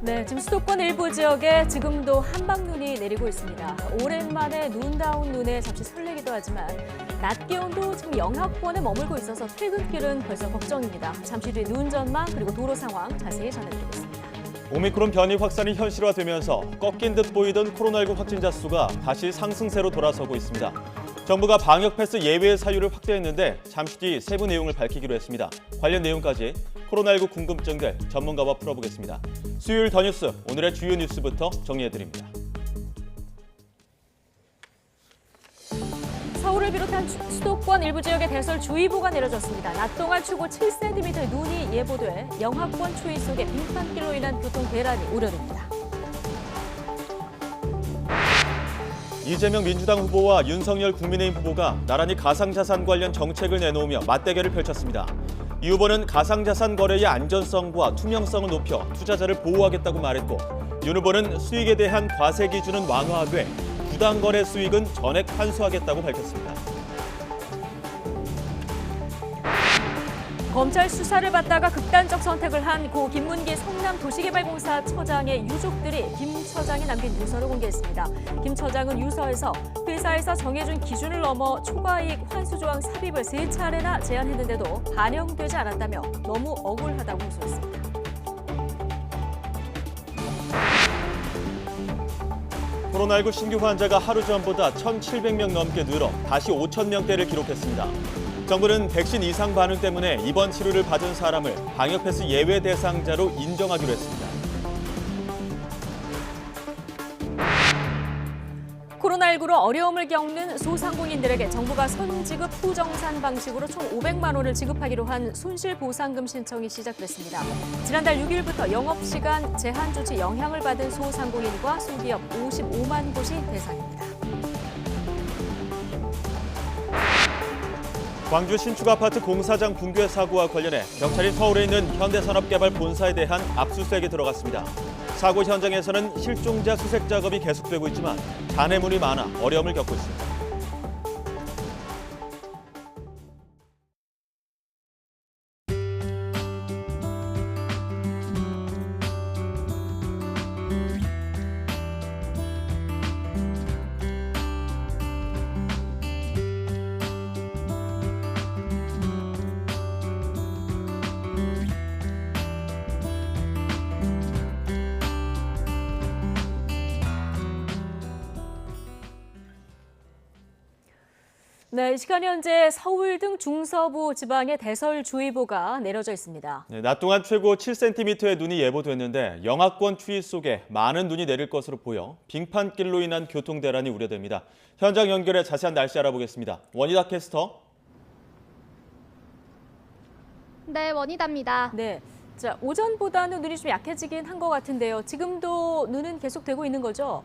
네, 지금 수도권 일부 지역에 지금도 한방눈이 내리고 있습니다. 오랜만에 눈다운 눈에 잠시 설레기도 하지만 낮 기온도 지금 영하권에 머물고 있어서 퇴근길은 벌써 걱정입니다. 잠시 뒤 눈 전망 그리고 도로 상황 자세히 전해드리겠습니다. 오미크론 변이 확산이 현실화되면서 꺾인 듯 보이던 코로나19 확진자 수가 다시 상승세로 돌아서고 있습니다. 정부가 방역 패스 예외 사유를 확대했는데 잠시 뒤 세부 내용을 밝히기로 했습니다. 관련 내용까지 코로나19 궁금증들 전문가와 풀어보겠습니다. 수요일 더 뉴스, 오늘의 주요 뉴스부터 정리해드립니다. 서울을 비롯한 수도권 일부 지역에 대설주의보가 내려졌습니다. 낮 동안 최고 7cm의 눈이 예보돼 영하권 추위 속에 빙판길로 인한 교통 대란이 우려됩니다. 이재명 민주당 후보와 윤석열 국민의힘 후보가 나란히 가상자산 관련 정책을 내놓으며 맞대결을 펼쳤습니다. 이 후보는 가상자산 거래의 안전성과 투명성을 높여 투자자를 보호하겠다고 말했고, 윤 후보는 수익에 대한 과세 기준은 완화돼 부당 거래 수익은 전액 환수하겠다고 밝혔습니다. 검찰 수사를 받다가 극단적 선택을 한 고 김문기 성남도시개발공사 처장의 유족들이 김 처장이 남긴 유서를 공개했습니다. 김 처장은 유서에서 회사에서 정해준 기준을 넘어 초과이익 환수 조항 삽입을 3차례나 제안했는데도 반영되지 않았다며 너무 억울하다고 호소했습니다. 코로나19 신규 환자가 하루 전보다 1,700명 넘게 늘어 다시 5,000명대를 기록했습니다. 정부는 백신 이상 반응 때문에 입원 치료를 받은 사람을 방역 패스 예외 대상자로 인정하기로 했습니다. 코로나19로 어려움을 겪는 소상공인들에게 정부가 선지급 후정산 방식으로 총 500만 원을 지급하기로 한 손실보상금 신청이 시작됐습니다. 지난달 6일부터 영업시간 제한 조치 영향을 받은 소상공인과 소기업 55만 곳이 대상입니다. 광주 신축 아파트 공사장 붕괴 사고와 관련해 경찰이 서울에 있는 현대산업개발 본사에 대한 압수수색에 들어갔습니다. 사고 현장에서는 실종자 수색 작업이 계속되고 있지만 잔해물이 많아 어려움을 겪고 있습니다. 네, 이 시간 현재 서울 등 중서부 지방에 대설주의보가 내려져 있습니다. 네, 낮 동안 최고 7cm의 눈이 예보됐는데 영하권 추위 속에 많은 눈이 내릴 것으로 보여 빙판길로 인한 교통 대란이 우려됩니다. 현장 연결해 자세한 날씨 알아보겠습니다. 원희다 캐스터. 네, 원희다입니다. 네, 자 오전보다는 눈이 좀 약해지긴 한 것 같은데요. 지금도 눈은 계속되고 있는 거죠?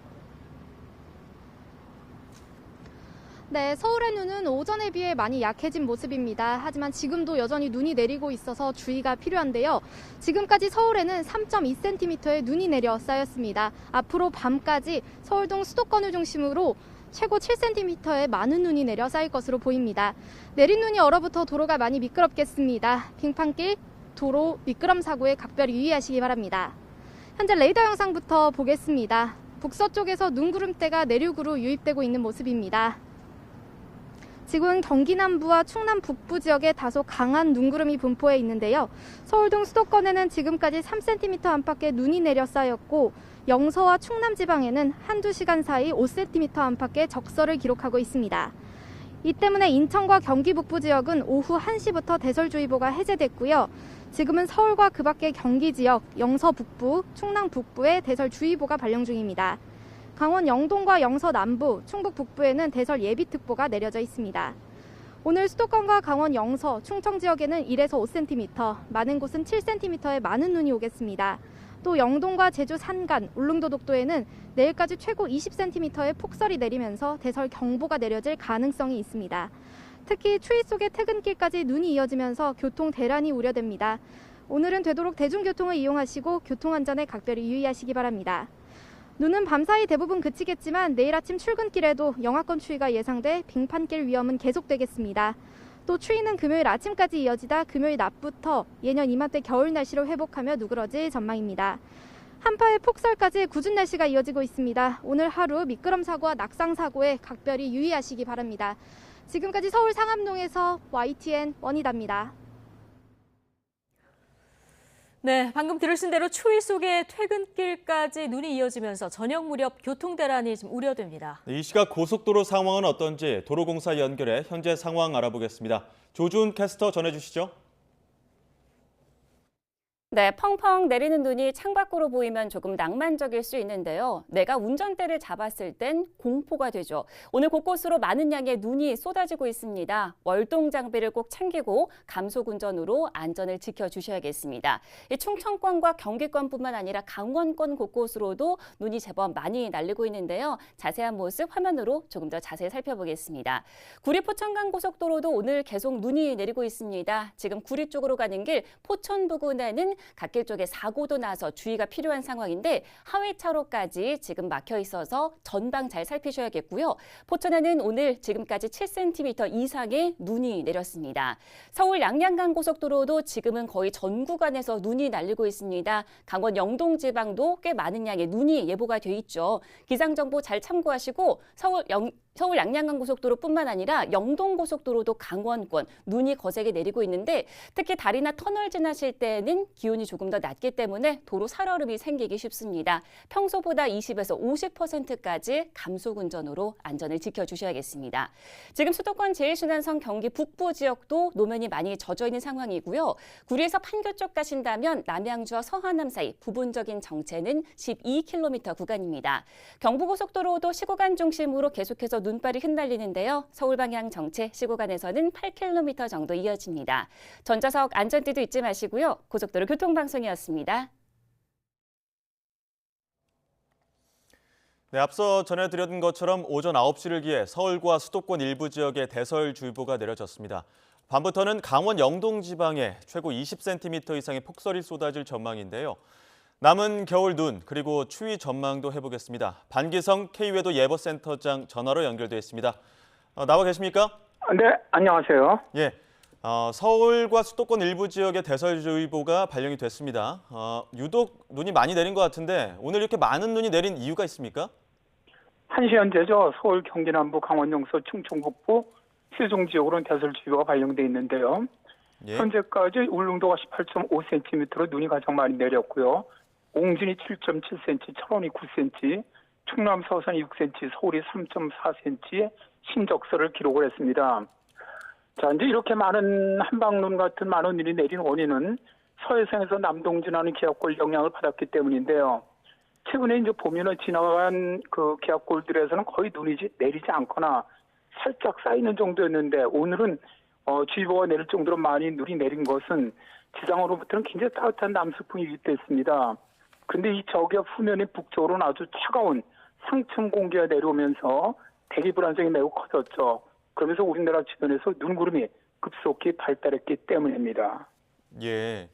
네, 서울의 눈은 오전에 비해 많이 약해진 모습입니다. 하지만 지금도 여전히 눈이 내리고 있어서 주의가 필요한데요. 지금까지 서울에는 3.2cm의 눈이 내려 쌓였습니다. 앞으로 밤까지 서울 등 수도권을 중심으로 최고 7cm의 많은 눈이 내려 쌓일 것으로 보입니다. 내린 눈이 얼어붙어 도로가 많이 미끄럽겠습니다. 빙판길, 도로, 미끄럼 사고에 각별히 유의하시기 바랍니다. 현재 레이더 영상부터 보겠습니다. 북서쪽에서 눈구름대가 내륙으로 유입되고 있는 모습입니다. 지금 경기 남부와 충남 북부 지역에 다소 강한 눈구름이 분포해 있는데요. 서울 등 수도권에는 지금까지 3cm 안팎의 눈이 내려 쌓였고 영서와 충남 지방에는 한두 시간 사이 5cm 안팎의 적설을 기록하고 있습니다. 이 때문에 인천과 경기 북부 지역은 오후 1시부터 대설주의보가 해제됐고요. 지금은 서울과 그 밖의 경기 지역, 영서 북부, 충남 북부에 대설주의보가 발령 중입니다. 강원 영동과 영서 남부, 충북 북부에는 대설 예비특보가 내려져 있습니다. 오늘 수도권과 강원 영서, 충청 지역에는 1에서 5cm, 많은 곳은 7cm의 많은 눈이 오겠습니다. 또 영동과 제주 산간, 울릉도 독도에는 내일까지 최고 20cm의 폭설이 내리면서 대설 경보가 내려질 가능성이 있습니다. 특히 추위 속에 퇴근길까지 눈이 이어지면서 교통 대란이 우려됩니다. 오늘은 되도록 대중교통을 이용하시고 교통안전에 각별히 유의하시기 바랍니다. 눈은 밤사이 대부분 그치겠지만 내일 아침 출근길에도 영하권 추위가 예상돼 빙판길 위험은 계속되겠습니다. 또 추위는 금요일 아침까지 이어지다 금요일 낮부터 예년 이맘때 겨울 날씨로 회복하며 누그러질 전망입니다. 한파에 폭설까지 궂은 날씨가 이어지고 있습니다. 오늘 하루 미끄럼 사고와 낙상 사고에 각별히 유의하시기 바랍니다. 지금까지 서울 상암동에서 YTN 원희다입니다. 네, 방금 들으신 대로 추위 속에 퇴근길까지 눈이 이어지면서 저녁 무렵 교통대란이 좀 우려됩니다. 이 시각 고속도로 상황은 어떤지 도로공사 연결해 현재 상황 알아보겠습니다. 조준 캐스터 전해주시죠. 네, 펑펑 내리는 눈이 창밖으로 보이면 조금 낭만적일 수 있는데요. 내가 운전대를 잡았을 땐 공포가 되죠. 오늘 곳곳으로 많은 양의 눈이 쏟아지고 있습니다. 월동 장비를 꼭 챙기고 감속 운전으로 안전을 지켜주셔야겠습니다. 이 충청권과 경기권뿐만 아니라 강원권 곳곳으로도 눈이 제법 많이 날리고 있는데요. 자세한 모습 화면으로 조금 더 자세히 살펴보겠습니다. 구리 포천간 고속도로도 오늘 계속 눈이 내리고 있습니다. 지금 구리 쪽으로 가는 길 포천 부근에는 갓길 쪽에 사고도 나서 주의가 필요한 상황인데 하회차로까지 지금 막혀 있어서 전방 잘 살피셔야겠고요. 포천에는 오늘 지금까지 7cm 이상의 눈이 내렸습니다. 서울 양양간 고속도로도 지금은 거의 전 구간에서 눈이 날리고 있습니다. 강원 영동 지방도 꽤 많은 양의 눈이 예보가 돼 있죠. 기상정보 잘 참고하시고 서울 양양간 고속도로뿐만 아니라 영동 고속도로도 강원권 눈이 거세게 내리고 있는데 특히 다리나 터널 지나실 때는 기온이 조금 더 낮기 때문에 도로 살얼음이 생기기 쉽습니다. 평소보다 20에서 50%까지 감속 운전으로 안전을 지켜주셔야겠습니다. 지금 수도권 제1순환선 경기 북부 지역도 노면이 많이 젖어 있는 상황이고요. 구리에서 판교 쪽 가신다면 남양주와 서하남 사이 부분적인 정체는 12km 구간입니다. 경부고속도로도 시구간 중심으로 계속해서 눈발이 흩날리는데요. 서울 방향 정체 시구간에서는 8km 정도 이어집니다. 전좌석 안전띠도 잊지 마시고요. 고속도로 교통방송이었습니다. 네, 앞서 전해드렸던 것처럼 오전 9시를 기해 서울과 수도권 일부 지역에 대설주의보가 내려졌습니다. 밤부터는 강원 영동 지방에 최고 20cm 이상의 폭설이 쏟아질 전망인데요. 남은 겨울 눈 그리고 추위 전망도 해보겠습니다. 반기성 K외도 예보센터장 전화로 연결돼 있습니다. 나와 계십니까? 네, 안녕하세요. 예, 서울과 수도권 일부 지역에 대설주의보가 발령이 됐습니다. 유독 눈이 많이 내린 것 같은데 오늘 이렇게 많은 눈이 내린 이유가 있습니까? 1시 현재죠. 서울, 경기 남부, 강원 영서, 충청 북부, 세종 지역으로는 대설주의보가 발령돼 있는데요. 예. 현재까지 울릉도가 18.5cm로 눈이 가장 많이 내렸고요. 옹진이 7.7cm, 철원이 9cm, 충남 서산이 6cm, 서울이 3.4cm의 신적설을 기록을 했습니다. 자, 이제 이렇게 많은 한방눈 같은 많은 눈이 내린 원인은 서해상에서 남동진하는 기압골 영향을 받았기 때문인데요. 최근에 이제 보면은 지나간 그 기압골들에서는 거의 눈이 내리지 않거나 살짝 쌓이는 정도였는데 오늘은 주의보가 내릴 정도로 많이 눈이 내린 것은 지상으로부터는 굉장히 따뜻한 남서풍이 유입됐습니다. 그런데 이 저기압 후면의 북쪽으로는 아주 차가운 상층 공기가 내려오면서 대기 불안정이 매우 커졌죠. 그러면서 우리나라 주변에서 눈구름이 급속히 발달했기 때문입니다. 예,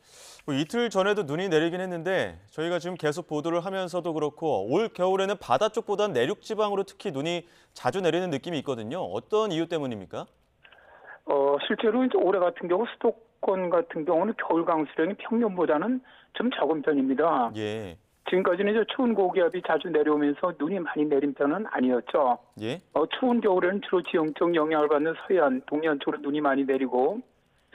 뭐 이틀 전에도 눈이 내리긴 했는데 저희가 지금 계속 보도를 하면서도 그렇고 올 겨울에는 바다 쪽보다 내륙 지방으로 특히 눈이 자주 내리는 느낌이 있거든요. 어떤 이유 때문입니까? 실제로 이제 올해 같은 경우 수도권 같은 경우는 겨울 강수량이 평년보다는 좀 적은 편입니다. 예. 지금까지는 이제 추운 고기압이 자주 내려오면서 눈이 많이 내린 편은 아니었죠. 예. 추운 겨울에는 주로 지형적 영향을 받는 서해안, 동해안 쪽으로 눈이 많이 내리고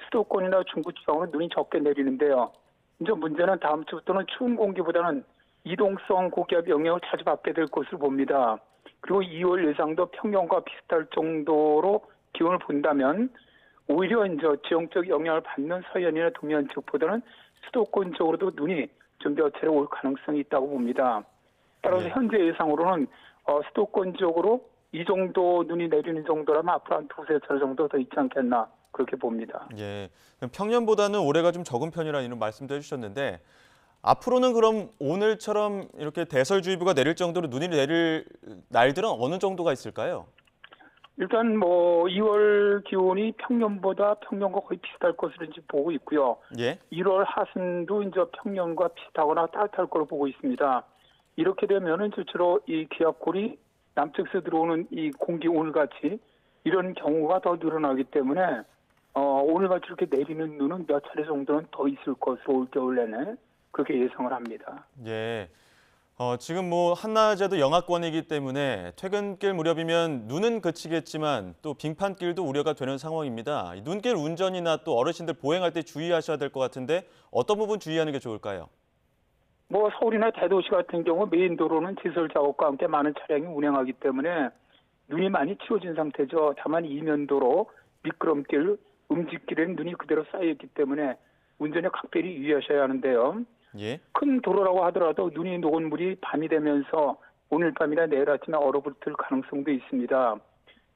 수도권이나 중부 지방으로 눈이 적게 내리는데요. 이제 문제는 다음 주부터는 추운 공기보다는 이동성 고기압 영향을 자주 받게 될 것으로 봅니다. 그리고 2월 예상도 평년과 비슷할 정도로 기온을 본다면 오히려 이제 지형적 영향을 받는 서해안이나 동해안 쪽보다는 수도권 쪽으로도 눈이 좀 몇 차례 올 가능성이 있다고 봅니다. 따라서 네. 현재 예상으로는 수도권 쪽으로 이 정도 눈이 내리는 정도라면 앞으로 한 두세 차례 정도 더 있지 않겠나 그렇게 봅니다. 예. 평년보다는 올해가 좀 적은 편이라는 이런 말씀도 해주셨는데 앞으로는 그럼 오늘처럼 이렇게 대설주의보가 내릴 정도로 눈이 내릴 날들은 어느 정도가 있을까요? 일단 뭐 2월 기온이 평년과 거의 비슷할 것으로 이제 보고 있고요. 예. 1월 하순도 이제 평년과 비슷하거나 따뜻할 거로 보고 있습니다. 이렇게 되면은 주로 이 기압골이 남쪽에서 들어오는 이 공기 오늘같이 이런 경우가 더 늘어나기 때문에 오늘같이 이렇게 내리는 눈은 몇 차례 정도는 더 있을 것으로 올 겨울 내내 그렇게 예상을 합니다. 예. 지금 뭐 한낮에도 영하권이기 때문에 퇴근길 무렵이면 눈은 그치겠지만 또 빙판길도 우려가 되는 상황입니다. 이 눈길 운전이나 또 어르신들 보행할 때 주의하셔야 될 것 같은데 어떤 부분 주의하는 게 좋을까요? 뭐 서울이나 대도시 같은 경우 메인 도로는 지설 작업과 함께 많은 차량이 운행하기 때문에 눈이 많이 치워진 상태죠. 다만 이면도로, 미끄럼길, 음직길에는 눈이 그대로 쌓여있기 때문에 운전에 각별히 유의하셔야 하는데요. 예. 큰 도로라고 하더라도 눈이 녹은 물이 밤이 되면서 오늘 밤이나 내일 아침에 얼어붙을 가능성도 있습니다.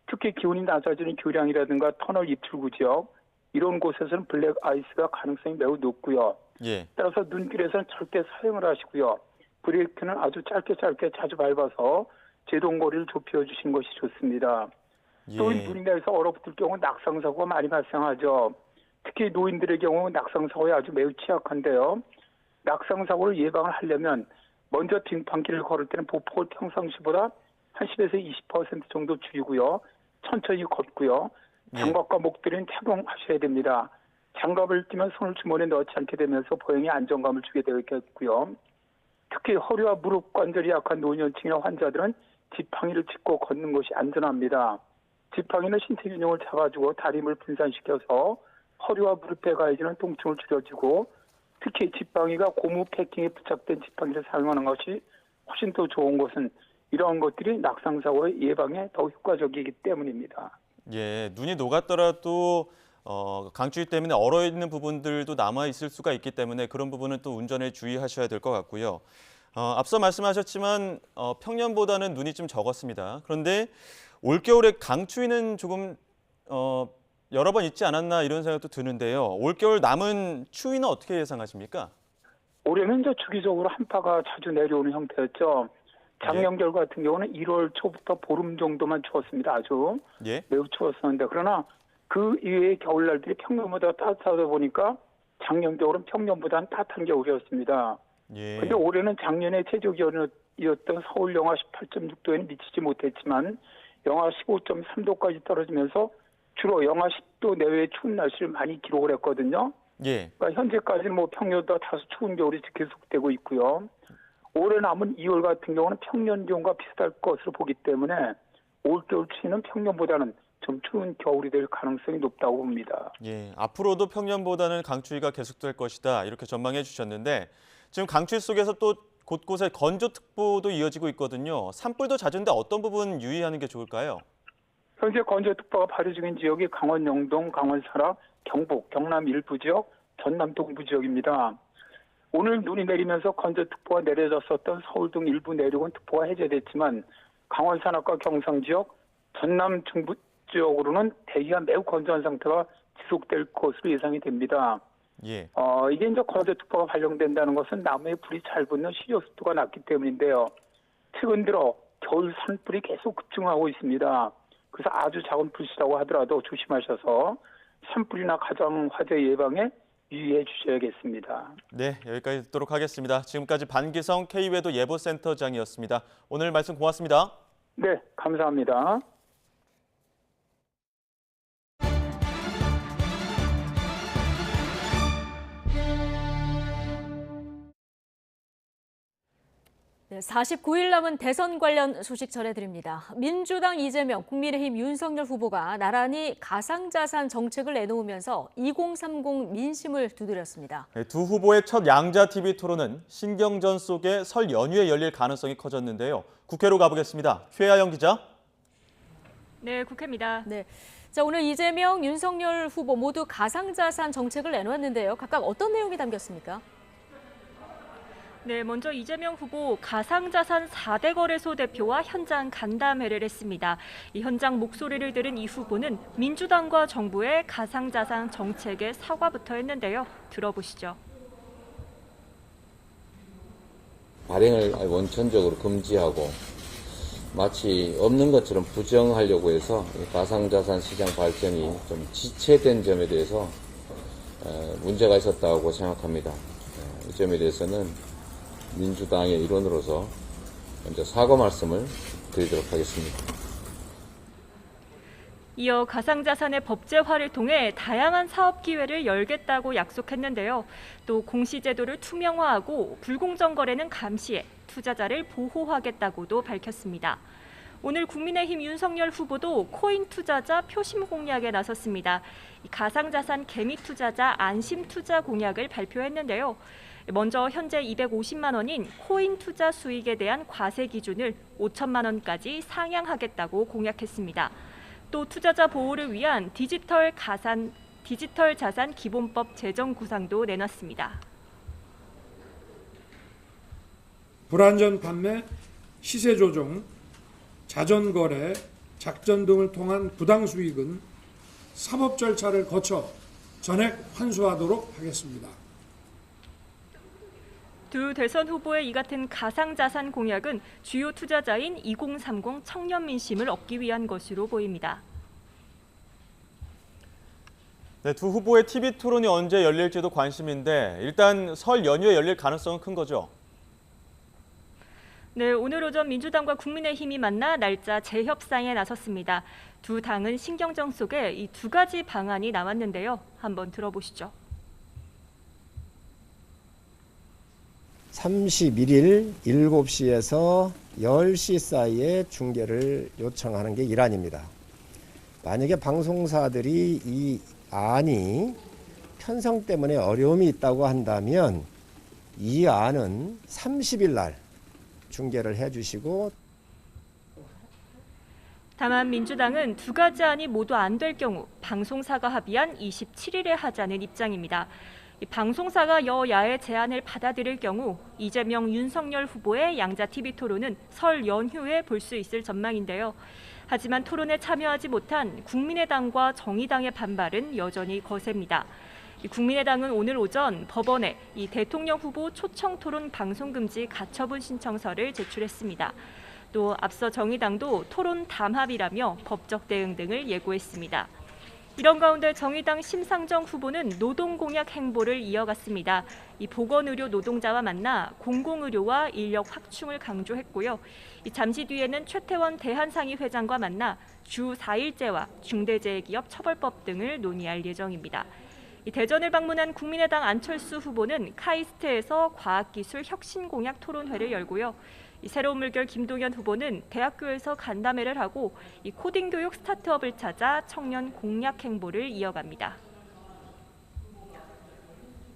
특히 기온이 낮아지는 교량이라든가 터널 입출구 지역 이런 곳에서는 블랙 아이스가 가능성이 매우 높고요. 예. 따라서 눈길에서는 절대 사용을 하시고요. 브레이크는 아주 짧게 자주 밟아서 제동거리를 좁혀주시는 것이 좋습니다. 또 예. 눈이 내려서 얼어붙을 경우 낙상사고가 많이 발생하죠. 특히 노인들의 경우 낙상사고에 아주 매우 취약한데요. 낙상사고를 예방을 하려면 먼저 빙판길을 걸을 때는 보폭을 평상시보다 한 10에서 20% 정도 줄이고요. 천천히 걷고요. 장갑과 목도리는 착용하셔야 됩니다. 장갑을 끼면 손을 주머니에 넣지 않게 되면서 보행에 안정감을 주게 되겠고요. 특히 허리와 무릎 관절이 약한 노년층이나 환자들은 지팡이를 짚고 걷는 것이 안전합니다. 지팡이는 신체 균형을 잡아주고 다리 힘을 분산시켜서 허리와 무릎에 가해지는 통증을 줄여주고 특히 지팡이가 고무 패킹에 부착된 지팡이를 사용하는 것이 훨씬 더 좋은 것은 이러한 것들이 낙상사고의 예방에 더 효과적이기 때문입니다. 예, 눈이 녹았더라도 강추위 때문에 얼어있는 부분들도 남아있을 수가 있기 때문에 그런 부분은 또 운전에 주의하셔야 될 것 같고요. 앞서 말씀하셨지만 평년보다는 눈이 좀 적었습니다. 그런데 올겨울에 강추위는 조금 여러 번 있지 않았나 이런 생각도 드는데요. 올겨울 남은 추위는 어떻게 예상하십니까? 올해는 이제 주기적으로 한파가 자주 내려오는 형태였죠. 작년 겨울 같은 경우는 1월 초부터 보름 정도만 추웠습니다. 아주 예. 매우 추웠었는데 그러나 그 이외의 겨울날들이 평년보다 따뜻하다 보니까 작년 겨울은 평년보다는 따뜻한 겨울이었습니다. 예. 그런데 올해는 작년에 최저기온이었던 서울 영하 18.6도에는 미치지 못했지만 영하 15.3도까지 떨어지면서 주로 영하 10도 내외의 추운 날씨를 많이 기록을 했거든요. 예. 그러니까 현재까지는 뭐 평년보다 다소 추운 겨울이 계속되고 있고요. 올해 남은 2월 같은 경우는 평년 기온과 비슷할 것으로 보기 때문에 올겨울 추위는 평년보다는 좀 추운 겨울이 될 가능성이 높다고 봅니다. 예. 앞으로도 평년보다는 강추위가 계속될 것이다 이렇게 전망해 주셨는데 지금 강추위 속에서 또 곳곳에 건조특보도 이어지고 있거든요. 산불도 잦은데 어떤 부분 유의하는 게 좋을까요? 현재 건조특보가 발효 중인 지역이 강원 영동, 강원 설악, 경북, 경남 일부 지역, 전남 동부 지역입니다. 오늘 눈이 내리면서 건조특보가 내려졌었던 서울 등 일부 내륙은 특보가 해제됐지만 강원 산악과 경상 지역, 전남 중부 지역으로는 대기가 매우 건조한 상태가 지속될 것으로 예상이 됩니다. 예. 이게 이제 건조특보가 발령된다는 것은 나무에 불이 잘 붙는 식욕습도가 낮기 때문인데요. 최근 들어 겨울 산불이 계속 급증하고 있습니다. 그래서 아주 작은 불씨라고 하더라도 조심하셔서 산불이나 가정 화재 예방에 유의해 주셔야겠습니다. 네, 여기까지 듣도록 하겠습니다. 지금까지 반기성 K외도 예보센터장이었습니다. 오늘 말씀 고맙습니다. 네, 감사합니다. 네, 49일 남은 대선 관련 소식 전해드립니다. 민주당 이재명, 국민의힘 윤석열 후보가 나란히 가상자산 정책을 내놓으면서 2030 민심을 두드렸습니다. 네, 두 후보의 첫 양자 TV 토론은 신경전 속에 설 연휴에 열릴 가능성이 커졌는데요. 국회로 가보겠습니다. 최하영 기자. 네, 국회입니다. 네, 자, 오늘 이재명, 윤석열 후보 모두 가상자산 정책을 내놓았는데요. 각각 어떤 내용이 담겼습니까? 네, 먼저 이재명 후보 가상자산 4대 거래소 대표와 현장 간담회를 했습니다. 이 현장 목소리를 들은 이 후보는 민주당과 정부의 가상자산 정책에 사과부터 했는데요. 들어보시죠. 발행을 원천적으로 금지하고 마치 없는 것처럼 부정하려고 해서 가상자산 시장 발전이 좀 지체된 점에 대해서 문제가 있었다고 생각합니다. 이 점에 대해서는 민주당의 일원으로서 먼저 사과 말씀을 드리도록 하겠습니다. 이어 가상자산의 법제화를 통해 다양한 사업 기회를 열겠다고 약속했는데요. 또 공시제도를 투명화하고 불공정 거래는 감시해 투자자를 보호하겠다고도 밝혔습니다. 오늘 국민의힘 윤석열 후보도 코인 투자자 표심 공략에 나섰습니다. 가상자산 개미 투자자 안심 투자 공약을 발표했는데요. 먼저 현재 250만 원인 코인 투자 수익에 대한 과세 기준을 5천만 원까지 상향하겠다고 공약했습니다. 또 투자자 보호를 위한 디지털 자산 기본법 제정 구상도 내놨습니다. 불안전 판매, 시세 조정, 자전 거래, 작전 등을 통한 부당 수익은 사법 절차를 거쳐 전액 환수하도록 하겠습니다. 두 대선 후보의 이 같은 가상자산 공약은 주요 투자자인 2030 청년 민심을 얻기 위한 것으로 보입니다. 네, 두 후보의 TV 토론이 언제 열릴지도 관심인데 일단 설 연휴에 열릴 가능성은 큰 거죠? 네, 오늘 오전 민주당과 국민의힘이 만나 날짜 재협상에 나섰습니다. 두 당은 신경전 속에 이 두 가지 방안이 나왔는데요. 한번 들어보시죠. 31일 7시에서 10시 사이에 중계를 요청하는 게 일환입니다. 만약에 방송사들이 이 안이 편성 때문에 어려움이 있다고 한다면 이 안은 30일 날 중계를 해주시고, 다만 민주당은 두 가지 안이 모두 안 될 경우 방송사가 합의한 27일에 하자는 입장입니다. 방송사가 여야의 제안을 받아들일 경우 이재명, 윤석열 후보의 양자 TV 토론은 설 연휴에 볼 수 있을 전망인데요. 하지만 토론에 참여하지 못한 국민의당과 정의당의 반발은 여전히 거셉니다. 국민의당은 오늘 오전 법원에 이 대통령 후보 초청 토론 방송 금지 가처분 신청서를 제출했습니다. 또 앞서 정의당도 토론 담합이라며 법적 대응 등을 예고했습니다. 이런 가운데 정의당 심상정 후보는 노동공약 행보를 이어갔습니다. 이 보건의료 노동자와 만나 공공의료와 인력 확충을 강조했고요. 잠시 뒤에는 최태원 대한상의 회장과 만나 주 4일제와 중대재해기업 처벌법 등을 논의할 예정입니다. 대전을 방문한 국민의당 안철수 후보는 카이스트에서 과학기술 혁신공약 토론회를 열고요. 새로운 물결 김동연 후보는 대학교에서 간담회를 하고 코딩 교육 스타트업을 찾아 청년 공약 행보를 이어갑니다.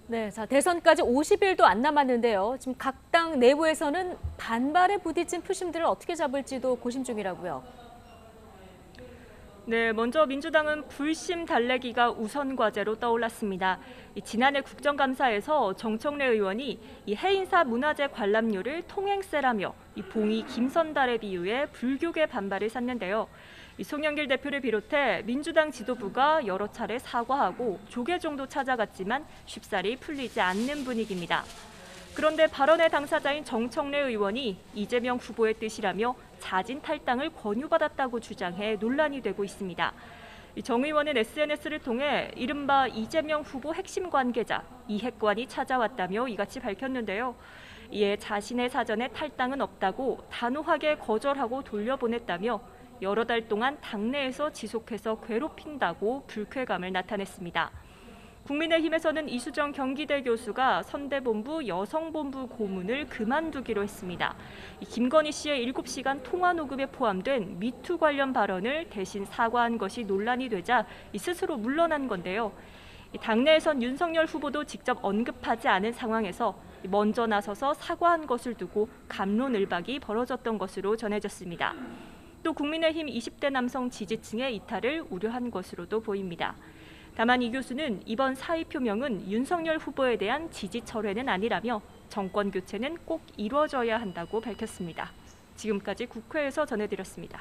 네, 자 대선까지 50일도 안 남았는데요. 지금 각 당 내부에서는 반발에 부딪힌 표심들을 어떻게 잡을지도 고심 중이라고요. 네, 먼저 민주당은 불심 달래기가 우선 과제로 떠올랐습니다. 지난해 국정감사에서 정청래 의원이 해인사 문화재 관람료를 통행세라며 봉이 김선달에 비유해 불교계 반발을 샀는데요. 송영길 대표를 비롯해 민주당 지도부가 여러 차례 사과하고 조계종도 찾아갔지만 쉽사리 풀리지 않는 분위기입니다. 그런데 발언의 당사자인 정청래 의원이 이재명 후보의 뜻이라며 자진 탈당을 권유받았다고 주장해 논란이 되고 있습니다. 정 의원은 SNS를 통해 이른바 이재명 후보 핵심 관계자 이핵관이 찾아왔다며 이같이 밝혔는데요. 이에 자신의 사전에 탈당은 없다고 단호하게 거절하고 돌려보냈다며 여러 달 동안 당내에서 지속해서 괴롭힌다고 불쾌감을 나타냈습니다. 국민의힘에서는 이수정 경기대 교수가 선대본부 여성본부 고문을 그만두기로 했습니다. 김건희 씨의 7시간 통화 녹음에 포함된 미투 관련 발언을 대신 사과한 것이 논란이 되자 스스로 물러난 건데요. 당내에선 윤석열 후보도 직접 언급하지 않은 상황에서 먼저 나서서 사과한 것을 두고 갑론을박이 벌어졌던 것으로 전해졌습니다. 또 국민의힘 20대 남성 지지층의 이탈을 우려한 것으로도 보입니다. 다만 이 교수는 이번 사의 표명은 윤석열 후보에 대한 지지 철회는 아니라며 정권 교체는 꼭 이루어져야 한다고 밝혔습니다. 지금까지 국회에서 전해드렸습니다.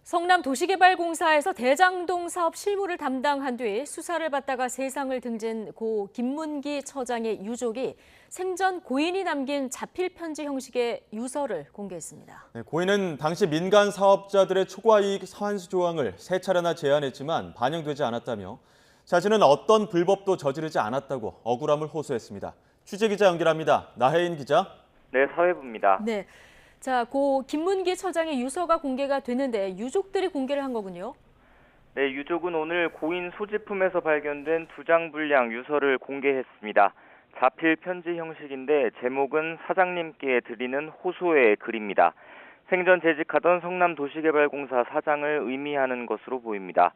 성남도시개발공사에서 대장동 사업 실무를 담당한 뒤 수사를 받다가 세상을 등진 고 김문기 처장의 유족이 생전 고인이 남긴 자필 편지 형식의 유서를 공개했습니다. 네, 고인은 당시 민간 사업자들의 초과이익 환수 조항을 3차례나 제안했지만 반영되지 않았다며 자신은 어떤 불법도 저지르지 않았다고 억울함을 호소했습니다. 취재기자 연결합니다. 나혜인 기자. 네, 사회부입니다. 네. 자, 고 김문기 처장의 유서가 공개가 됐는데 유족들이 공개를 한 거군요. 네, 유족은 오늘 고인 소지품에서 발견된 2장 분량 유서를 공개했습니다. 자필 편지 형식인데 제목은 사장님께 드리는 호소의 글입니다. 생전 재직하던 성남도시개발공사 사장을 의미하는 것으로 보입니다.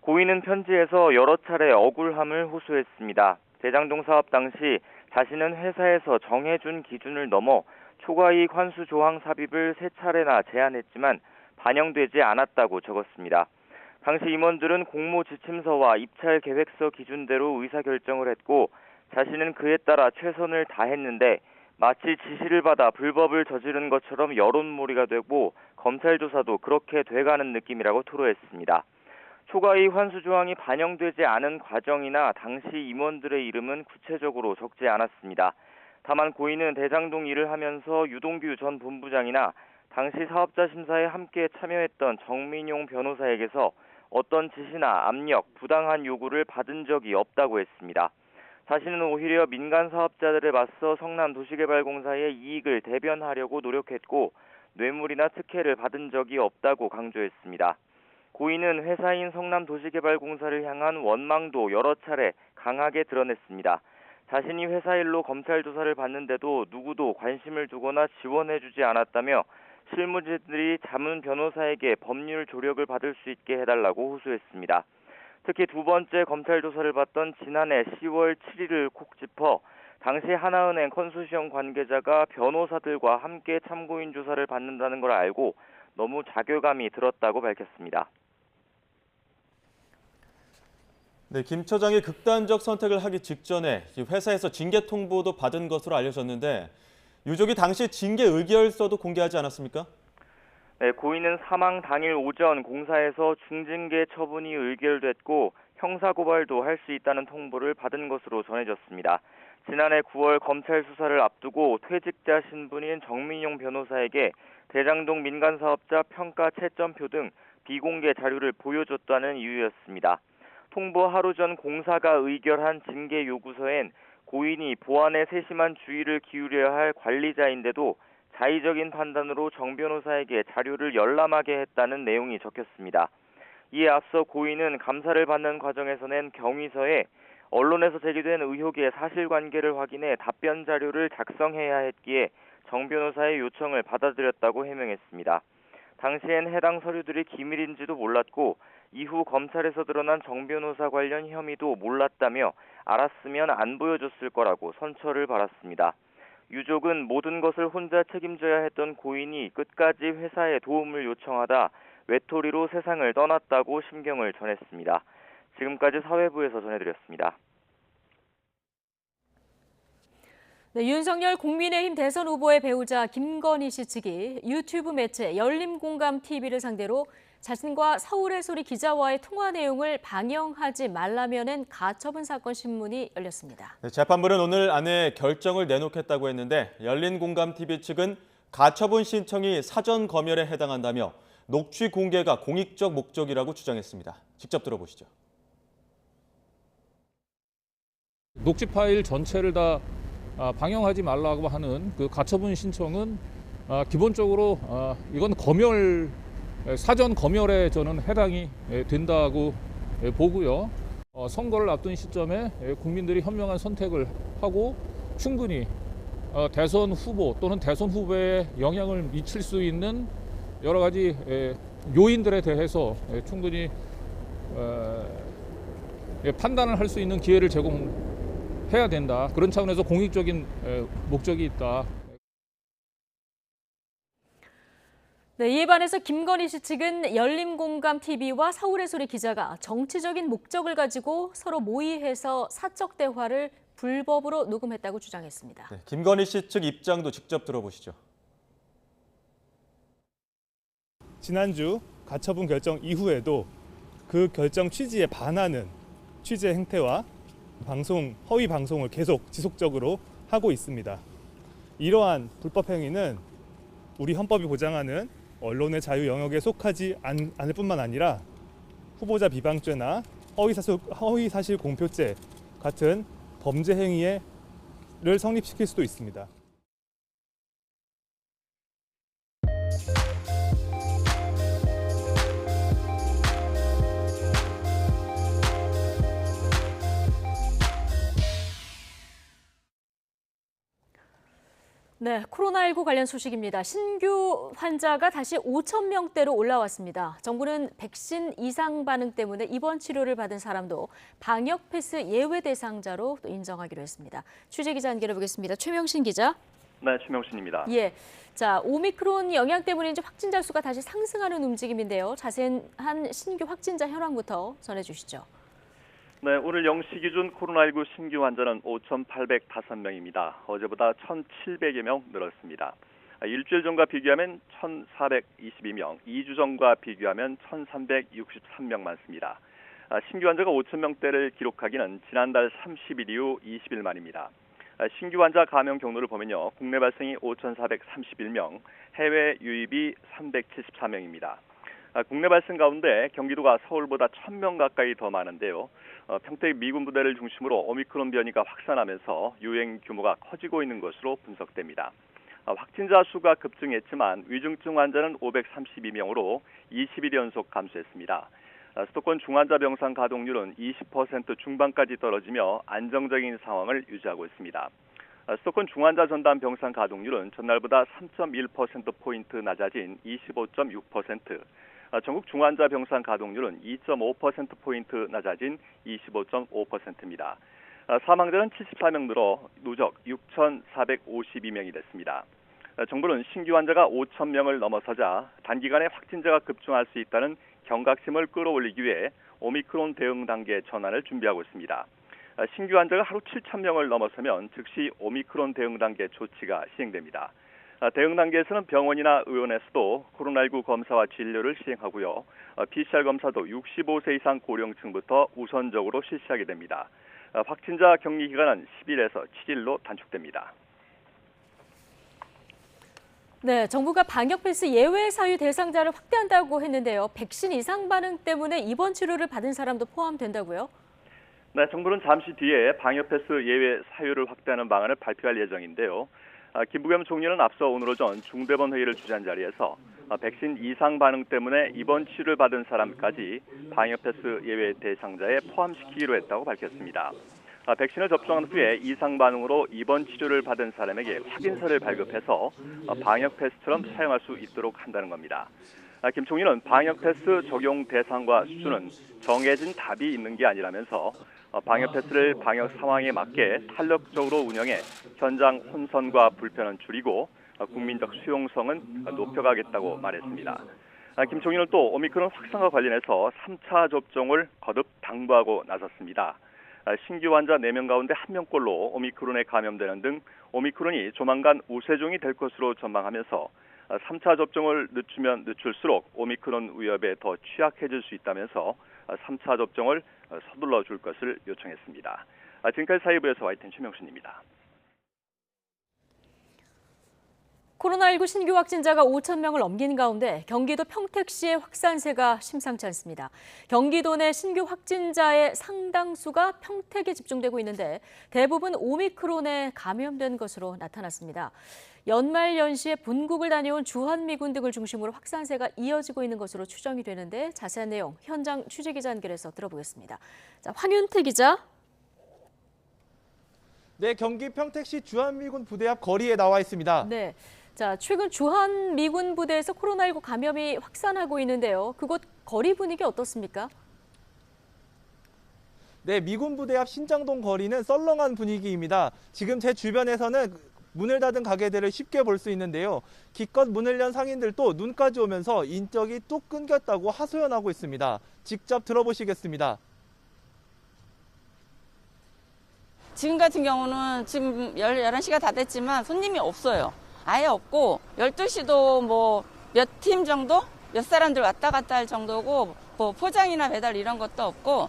고인은 편지에서 여러 차례 억울함을 호소했습니다. 대장동 사업 당시 자신은 회사에서 정해준 기준을 넘어 초과이익 환수 조항 삽입을 3차례나 제안했지만 반영되지 않았다고 적었습니다. 당시 임원들은 공모 지침서와 입찰 계획서 기준대로 의사결정을 했고 자신은 그에 따라 최선을 다했는데 마치 지시를 받아 불법을 저지른 것처럼 여론몰이가 되고 검찰 조사도 그렇게 돼가는 느낌이라고 토로했습니다. 초과이익 환수 조항이 반영되지 않은 과정이나 당시 임원들의 이름은 구체적으로 적지 않았습니다. 다만 고인은 대장동 일을 하면서 유동규 전 본부장이나 당시 사업자 심사에 함께 참여했던 정민용 변호사에게서 어떤 지시나 압력, 부당한 요구를 받은 적이 없다고 했습니다. 자신은 오히려 민간 사업자들에 맞서 성남도시개발공사의 이익을 대변하려고 노력했고 뇌물이나 특혜를 받은 적이 없다고 강조했습니다. 고인은 회사인 성남도시개발공사를 향한 원망도 여러 차례 강하게 드러냈습니다. 자신이 회사 일로 검찰 조사를 받는데도 누구도 관심을 두거나 지원해주지 않았다며 실무진들이 자문 변호사에게 법률 조력을 받을 수 있게 해달라고 호소했습니다. 특히 2번째 검찰 조사를 받던 지난해 10월 7일을 콕 짚어 당시 하나은행 컨소시엄 관계자가 변호사들과 함께 참고인 조사를 받는다는 걸 알고 너무 자괴감이 들었다고 밝혔습니다. 네, 김 처장이 극단적 선택을 하기 직전에 회사에서 징계 통보도 받은 것으로 알려졌는데 유족이 당시 징계 의결서도 공개하지 않았습니까? 네, 고인은 사망 당일 오전 공사에서 중징계 처분이 의결됐고 형사고발도 할 수 있다는 통보를 받은 것으로 전해졌습니다. 지난해 9월 검찰 수사를 앞두고 퇴직자 신분인 정민용 변호사에게 대장동 민간사업자 평가 채점표 등 비공개 자료를 보여줬다는 이유였습니다. 통보 하루 전 공사가 의결한 징계 요구서엔 고인이 보안에 세심한 주의를 기울여야 할 관리자인데도 자의적인 판단으로 정 변호사에게 자료를 열람하게 했다는 내용이 적혔습니다. 이에 앞서 고인은 감사를 받는 과정에서 낸 경위서에 언론에서 제기된 의혹의 사실관계를 확인해 답변 자료를 작성해야 했기에 정 변호사의 요청을 받아들였다고 해명했습니다. 당시엔 해당 서류들이 기밀인지도 몰랐고 이후 검찰에서 드러난 정 변호사 관련 혐의도 몰랐다며 알았으면 안 보여줬을 거라고 선처를 받았습니다. 유족은 모든 것을 혼자 책임져야 했던 고인이 끝까지 회사에 도움을 요청하다 외톨이로 세상을 떠났다고 심경을 전했습니다. 지금까지 사회부에서 전해드렸습니다. 네, 윤석열 국민의힘 대선 후보의 배우자 김건희 씨 측이 유튜브 매체 열림공감TV를 상대로 자신과 서울의 소리 기자와의 통화 내용을 방영하지 말라며 낸 가처분 사건 신문이 열렸습니다. 네, 재판부는 오늘 안에 결정을 내놓겠다고 했는데 열린공감TV 측은 가처분 신청이 사전 검열에 해당한다며 녹취 공개가 공익적 목적이라고 주장했습니다. 직접 들어보시죠. 녹취 파일 전체를 다 방영하지 말라고 하는 그 가처분 신청은 기본적으로 이건 사전 검열에 저는 해당이 된다고 보고요. 선거를 앞둔 시점에 국민들이 현명한 선택을 하고 충분히 대선 후보 또는 대선 후보에 영향을 미칠 수 있는 여러 가지 요인들에 대해서 충분히 판단을 할 수 있는 기회를 제공해야 된다. 그런 차원에서 공익적인 목적이 있다. 네, 이에 반해서 김건희 씨 측은 열림공감TV와 서울의 소리 기자가 정치적인 목적을 가지고 서로 모의해서 사적 대화를 불법으로 녹음했다고 주장했습니다. 네, 김건희 씨 측 입장도 직접 들어보시죠. 지난주 가처분 결정 이후에도 그 결정 취지에 반하는 취재 행태와 허위 방송을 계속 지속적으로 하고 있습니다. 이러한 불법 행위는 우리 헌법이 보장하는 언론의 자유 영역에 속하지 않을 뿐만 아니라 후보자 비방죄나 허위사실 공표죄 같은 범죄 행위를 성립시킬 수도 있습니다. 네, 코로나19 관련 소식입니다. 신규 환자가 다시 5천 명대로 올라왔습니다. 정부는 백신 이상 반응 때문에 입원 치료를 받은 사람도 방역 패스 예외 대상자로 또 인정하기로 했습니다. 취재 기자 연결해 보겠습니다. 최명신 기자. 네, 최명신입니다. 예. 자, 오미크론 영향 때문인지 확진자 수가 다시 상승하는 움직임인데요. 자세한 신규 확진자 현황부터 전해주시죠. 네, 오늘 0시 기준 코로나19 신규 환자는 5,805명입니다. 어제보다 1,700여 명 늘었습니다. 일주일 전과 비교하면 1,422명, 2주 전과 비교하면 1,363명 많습니다. 신규 환자가 5,000명대를 기록하기는 지난달 30일 이후 20일 만입니다. 신규 환자 감염 경로를 보면요. 국내 발생이 5,431명, 해외 유입이 374명입니다. 국내 발생 가운데 경기도가 서울보다 1,000명 가까이 더 많은데요. 평택 미군 부대를 중심으로 오미크론 변이가 확산하면서 유행 규모가 커지고 있는 것으로 분석됩니다. 확진자 수가 급증했지만 위중증 환자는 532명으로 20일 연속 감소했습니다. 수도권 중환자 병상 가동률은 20% 중반까지 떨어지며 안정적인 상황을 유지하고 있습니다. 수도권 중환자 전담 병상 가동률은 전날보다 3.1%포인트 낮아진 25.6%, 전국 중환자 병상 가동률은 2.5%포인트 낮아진 25.5%입니다. 사망자는 74명 늘어 누적 6,452명이 됐습니다. 정부는 신규 환자가 5,000명을 넘어서자 단기간에 확진자가 급증할 수 있다는 경각심을 끌어올리기 위해 오미크론 대응 단계 전환을 준비하고 있습니다. 신규 환자가 하루 7,000명을 넘어서면 즉시 오미크론 대응 단계 조치가 시행됩니다. 대응 단계에서는 병원이나 의원에서도 코로나19 검사와 진료를 시행하고요. PCR 검사도 65세 이상 고령층부터 우선적으로 실시하게 됩니다. 확진자 격리 기간은 10일에서 7일로 단축됩니다. 네, 정부가 방역 패스 예외 사유 대상자를 확대한다고 했는데요. 백신 이상 반응 때문에 입원 치료를 받은 사람도 포함된다고요? 네, 정부는 잠시 뒤에 방역 패스 예외 사유를 확대하는 방안을 발표할 예정인데요. 김부겸 총리는 앞서 오늘 오전 중대본 회의를 주재한 자리에서 백신 이상 반응 때문에 입원 치료를 받은 사람까지 방역 패스 예외 대상자에 포함시키기로 했다고 밝혔습니다. 백신을 접종한 후에 이상 반응으로 입원 치료를 받은 사람에게 확인서를 발급해서 방역 패스처럼 사용할 수 있도록 한다는 겁니다. 김 총리는 방역 패스 적용 대상과 수준은 정해진 답이 있는 게 아니라면서 방역 패스를 방역 상황에 맞게 탄력적으로 운영해 현장 혼선과 불편은 줄이고 국민적 수용성은 높여가겠다고 말했습니다. 김 총리는 또 오미크론 확산과 관련해서 3차 접종을 거듭 당부하고 나섰습니다. 신규 환자 4명 가운데 1명꼴로 오미크론에 감염되는 등 오미크론이 조만간 우세종이 될 것으로 전망하면서 3차 접종을 늦추면 늦출수록 오미크론 위협에 더 취약해질 수 있다면서 3차 접종을 서둘러 줄 것을 요청했습니다. 지금까지 사회부에서 와이튼 최명신입니다. 코로나19 신규 확진자가 5천 명을 넘긴 가운데 경기도 평택시의 확산세가 심상치 않습니다. 경기도 내 신규 확진자의 상당수가 평택에 집중되고 있는데 대부분 오미크론에 감염된 것으로 나타났습니다. 연말 연시에 본국을 다녀온 주한미군 등을 중심으로 확산세가 이어지고 있는 것으로 추정이 되는데 자세한 내용 현장 취재기자 연결해서 들어보겠습니다. 자, 황윤태 기자. 네, 경기 평택시 주한미군 부대 앞 거리에 나와 있습니다. 네. 자, 최근 주한미군 부대에서 코로나19 감염이 확산하고 있는데요. 그곳 거리 분위기 어떻습니까? 네, 미군 부대 앞 신장동 거리는 썰렁한 분위기입니다. 지금 제 주변에서는 문을 닫은 가게들을 쉽게 볼 수 있는데요. 기껏 문을 연 상인들도 눈까지 오면서 인적이 뚝 끊겼다고 하소연하고 있습니다. 직접 들어보시겠습니다. 지금 같은 경우는 지금 11시가 다 됐지만 손님이 없어요. 아예 없고 12시도 뭐 몇 팀 정도? 몇 사람들 왔다 갔다 할 정도고 뭐 포장이나 배달 이런 것도 없고.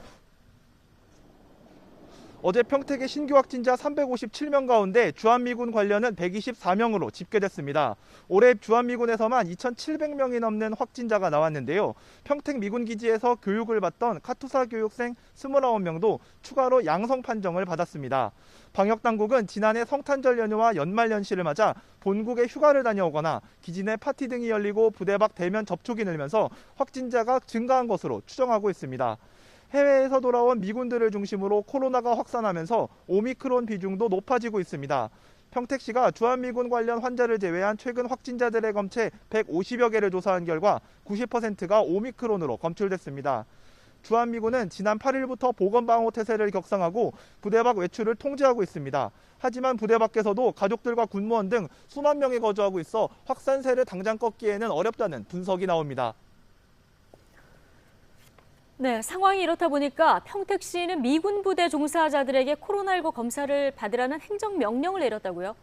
어제 평택의 신규 확진자 357명 가운데 주한미군 관련은 124명으로 집계됐습니다. 올해 주한미군에서만 2,700명이 넘는 확진자가 나왔는데요. 평택 미군기지에서 교육을 받던 카투사 교육생 29명도 추가로 양성 판정을 받았습니다. 방역당국은 지난해 성탄절 연휴와 연말연시를 맞아 본국에 휴가를 다녀오거나 기지 내 파티 등이 열리고 부대 밖 대면 접촉이 늘면서 확진자가 증가한 것으로 추정하고 있습니다. 해외에서 돌아온 미군들을 중심으로 코로나가 확산하면서 오미크론 비중도 높아지고 있습니다. 평택시가 주한미군 관련 환자를 제외한 최근 확진자들의 검체 150여 개를 조사한 결과 90%가 오미크론으로 검출됐습니다. 주한미군은 지난 8일부터 보건방호 태세를 격상하고 부대 밖 외출을 통제하고 있습니다. 하지만 부대 밖에서도 가족들과 군무원 등 수만 명이 거주하고 있어 확산세를 당장 꺾기에는 어렵다는 분석이 나옵니다. 네, 상황이 이렇다 보니까 평택시는 미군 부대 종사자들에게 코로나19 검사를 받으라는 행정명령을 내렸다고요?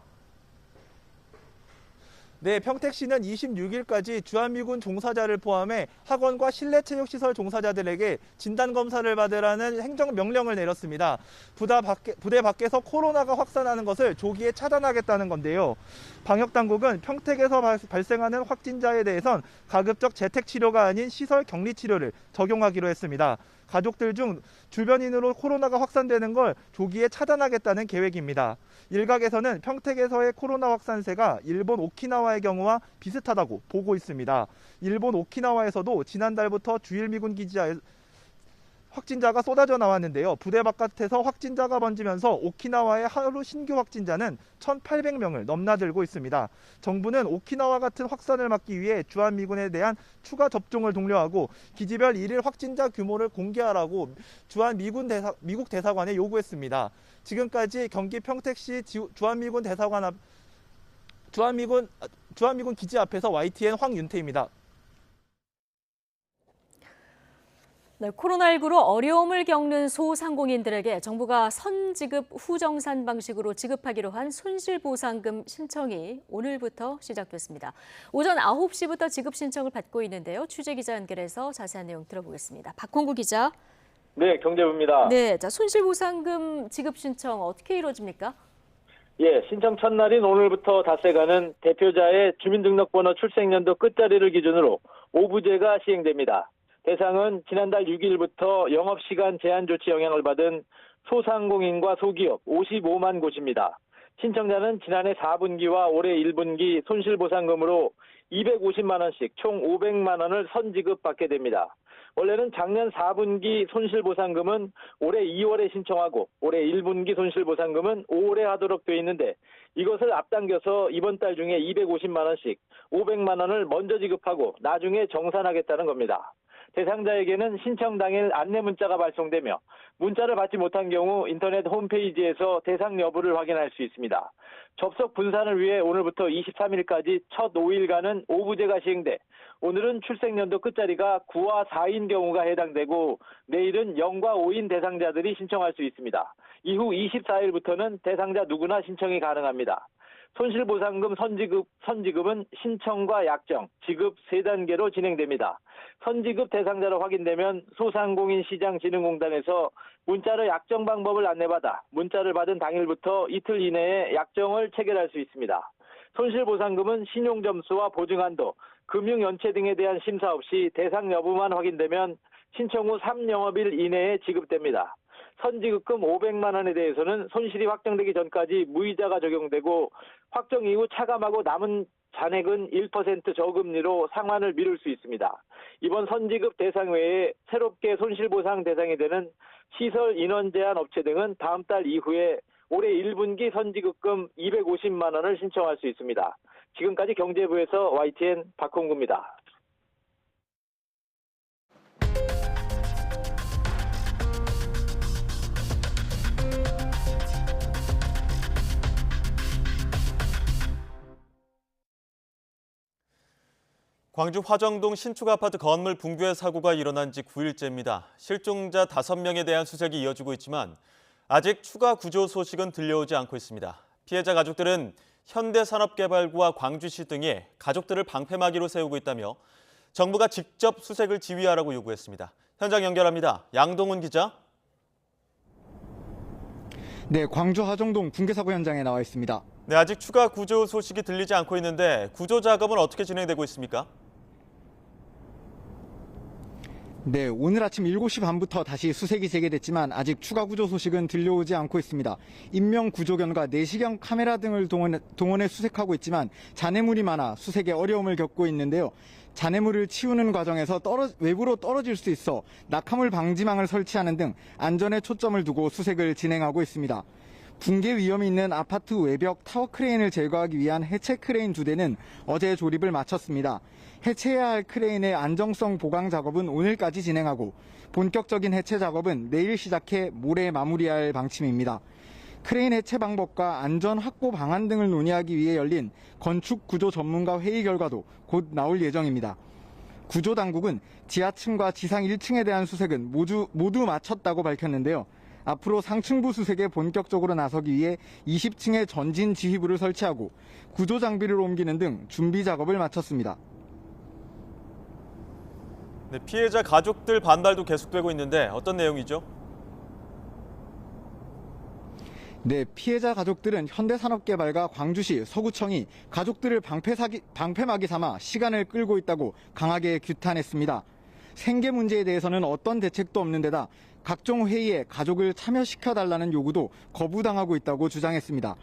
네, 평택시는 26일까지 주한미군 종사자를 포함해 학원과 실내체육시설 종사자들에게 진단검사를 받으라는 행정명령을 내렸습니다. 부대 밖에서 코로나가 확산하는 것을 조기에 차단하겠다는 건데요. 방역당국은 평택에서 발생하는 확진자에 대해선 가급적 재택치료가 아닌 시설 격리치료를 적용하기로 했습니다. 가족들 중 주변인으로 코로나가 확산되는 걸 조기에 차단하겠다는 계획입니다. 일각에서는 평택에서의 코로나 확산세가 일본 오키나와의 경우와 비슷하다고 보고 있습니다. 일본 오키나와에서도 지난달부터 주일미군 기지에 확진자가 쏟아져 나왔는데요. 부대 바깥에서 확진자가 번지면서 오키나와의 하루 신규 확진자는 1,800명을 넘나들고 있습니다. 정부는 오키나와 같은 확산을 막기 위해 주한미군에 대한 추가 접종을 독려하고 기지별 일일 확진자 규모를 공개하라고 미국 대사관에 요구했습니다. 지금까지 경기 평택시 주한미군 대사관 앞 주한미군 기지 앞에서 YTN 황윤태입니다. 네, 코로나19로 어려움을 겪는 소상공인들에게 정부가 선지급 후정산 방식으로 지급하기로 한 손실보상금 신청이 오늘부터 시작됐습니다. 오전 9시부터 지급 신청을 받고 있는데요. 취재기자 연결해서 자세한 내용 들어보겠습니다. 박홍구 기자. 네, 경제부입니다. 네, 자, 손실보상금 지급 신청 어떻게 이루어집니까? 예, 신청 첫날인 오늘부터 닷새가는 대표자의 주민등록번호 출생연도 끝자리를 기준으로 오부제가 시행됩니다. 대상은 지난달 6일부터 영업시간 제한 조치 영향을 받은 소상공인과 소기업 55만 곳입니다. 신청자는 지난해 4분기와 올해 1분기 손실보상금으로 250만 원씩 총 500만 원을 선지급받게 됩니다. 원래는 작년 4분기 손실보상금은 올해 2월에 신청하고 올해 1분기 손실보상금은 5월에 하도록 돼 있는데 이것을 앞당겨서 이번 달 중에 250만 원씩 500만 원을 먼저 지급하고 나중에 정산하겠다는 겁니다. 대상자에게는 신청 당일 안내 문자가 발송되며 문자를 받지 못한 경우 인터넷 홈페이지에서 대상 여부를 확인할 수 있습니다. 접속 분산을 위해 오늘부터 23일까지 첫 5일간은 오부제가 시행돼 오늘은 출생연도 끝자리가 9와 4인 경우가 해당되고 내일은 0과 5인 대상자들이 신청할 수 있습니다. 이후 24일부터는 대상자 누구나 신청이 가능합니다. 손실보상금 선지급은 신청과 약정, 지급 3단계로 진행됩니다. 선지급 대상자로 확인되면 소상공인시장진흥공단에서 문자로 약정 방법을 안내받아 문자를 받은 당일부터 이틀 이내에 약정을 체결할 수 있습니다. 손실보상금은 신용점수와 보증한도, 금융연체 등에 대한 심사 없이 대상 여부만 확인되면 신청 후 3영업일 이내에 지급됩니다. 선지급금 500만 원에 대해서는 손실이 확정되기 전까지 무이자가 적용되고 확정 이후 차감하고 남은 잔액은 1% 저금리로 상환을 미룰 수 있습니다. 이번 선지급 대상 외에 새롭게 손실보상 대상이 되는 시설 인원 제한 업체 등은 다음 달 이후에 올해 1분기 선지급금 250만 원을 신청할 수 있습니다. 지금까지 경제부에서 YTN 박홍구입니다. 광주 화정동 신축 아파트 건물 붕괴 사고가 일어난 지 9일째입니다. 실종자 5명에 대한 수색이 이어지고 있지만 아직 추가 구조 소식은 들려오지 않고 있습니다. 피해자 가족들은 현대산업개발구와 광주시 등이 가족들을 방패막이로 세우고 있다며 정부가 직접 수색을 지휘하라고 요구했습니다. 현장 연결합니다. 양동훈 기자. 네, 광주 화정동 붕괴 사고 현장에 나와 있습니다. 네, 아직 추가 구조 소식이 들리지 않고 있는데 구조 작업은 어떻게 진행되고 있습니까? 네, 오늘 아침 7시 반부터 다시 수색이 재개됐지만 아직 추가 구조 소식은 들려오지 않고 있습니다. 인명구조견과 내시경 카메라 등을 동원해 수색하고 있지만 잔해물이 많아 수색에 어려움을 겪고 있는데요. 잔해물을 치우는 과정에서 외부로 떨어질 수 있어 낙하물 방지망을 설치하는 등 안전에 초점을 두고 수색을 진행하고 있습니다. 붕괴 위험이 있는 아파트 외벽 타워 크레인을 제거하기 위한 해체 크레인 2대는 어제 조립을 마쳤습니다. 해체해야 할 크레인의 안정성 보강 작업은 오늘까지 진행하고 본격적인 해체 작업은 내일 시작해 모레 마무리할 방침입니다. 크레인 해체 방법과 안전 확보 방안 등을 논의하기 위해 열린 건축 구조 전문가 회의 결과도 곧 나올 예정입니다. 구조 당국은 지하층과 지상 1층에 대한 수색은 모두 마쳤다고 밝혔는데요. 앞으로 상층부 수색에 본격적으로 나서기 위해 20층에 전진 지휘부를 설치하고 구조 장비를 옮기는 등 준비 작업을 마쳤습니다. 네, 피해자 가족들 반발도 계속되고 있는데 어떤 내용이죠? 네, 피해자 가족들은 현대산업개발과 광주시, 서구청이 가족들을 방패막이 삼아 시간을 끌고 있다고 강하게 규탄했습니다. 생계 문제에 대해서는 어떤 대책도 없는 데다 각종 회의에 가족을 참여시켜달라는 요구도 거부당하고 있다고 주장했습니다.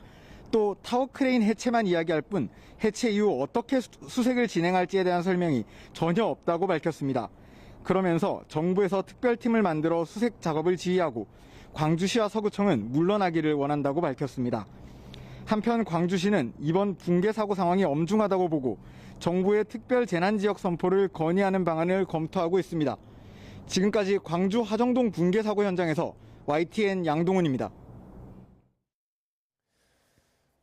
또 타워 크레인 해체만 이야기할 뿐 해체 이후 어떻게 수색을 진행할지에 대한 설명이 전혀 없다고 밝혔습니다. 그러면서 정부에서 특별팀을 만들어 수색 작업을 지휘하고 광주시와 서구청은 물러나기를 원한다고 밝혔습니다. 한편 광주시는 이번 붕괴 사고 상황이 엄중하다고 보고 정부의 특별 재난지역 선포를 건의하는 방안을 검토하고 있습니다. 지금까지 광주 화정동 붕괴 사고 현장에서 YTN 양동훈입니다.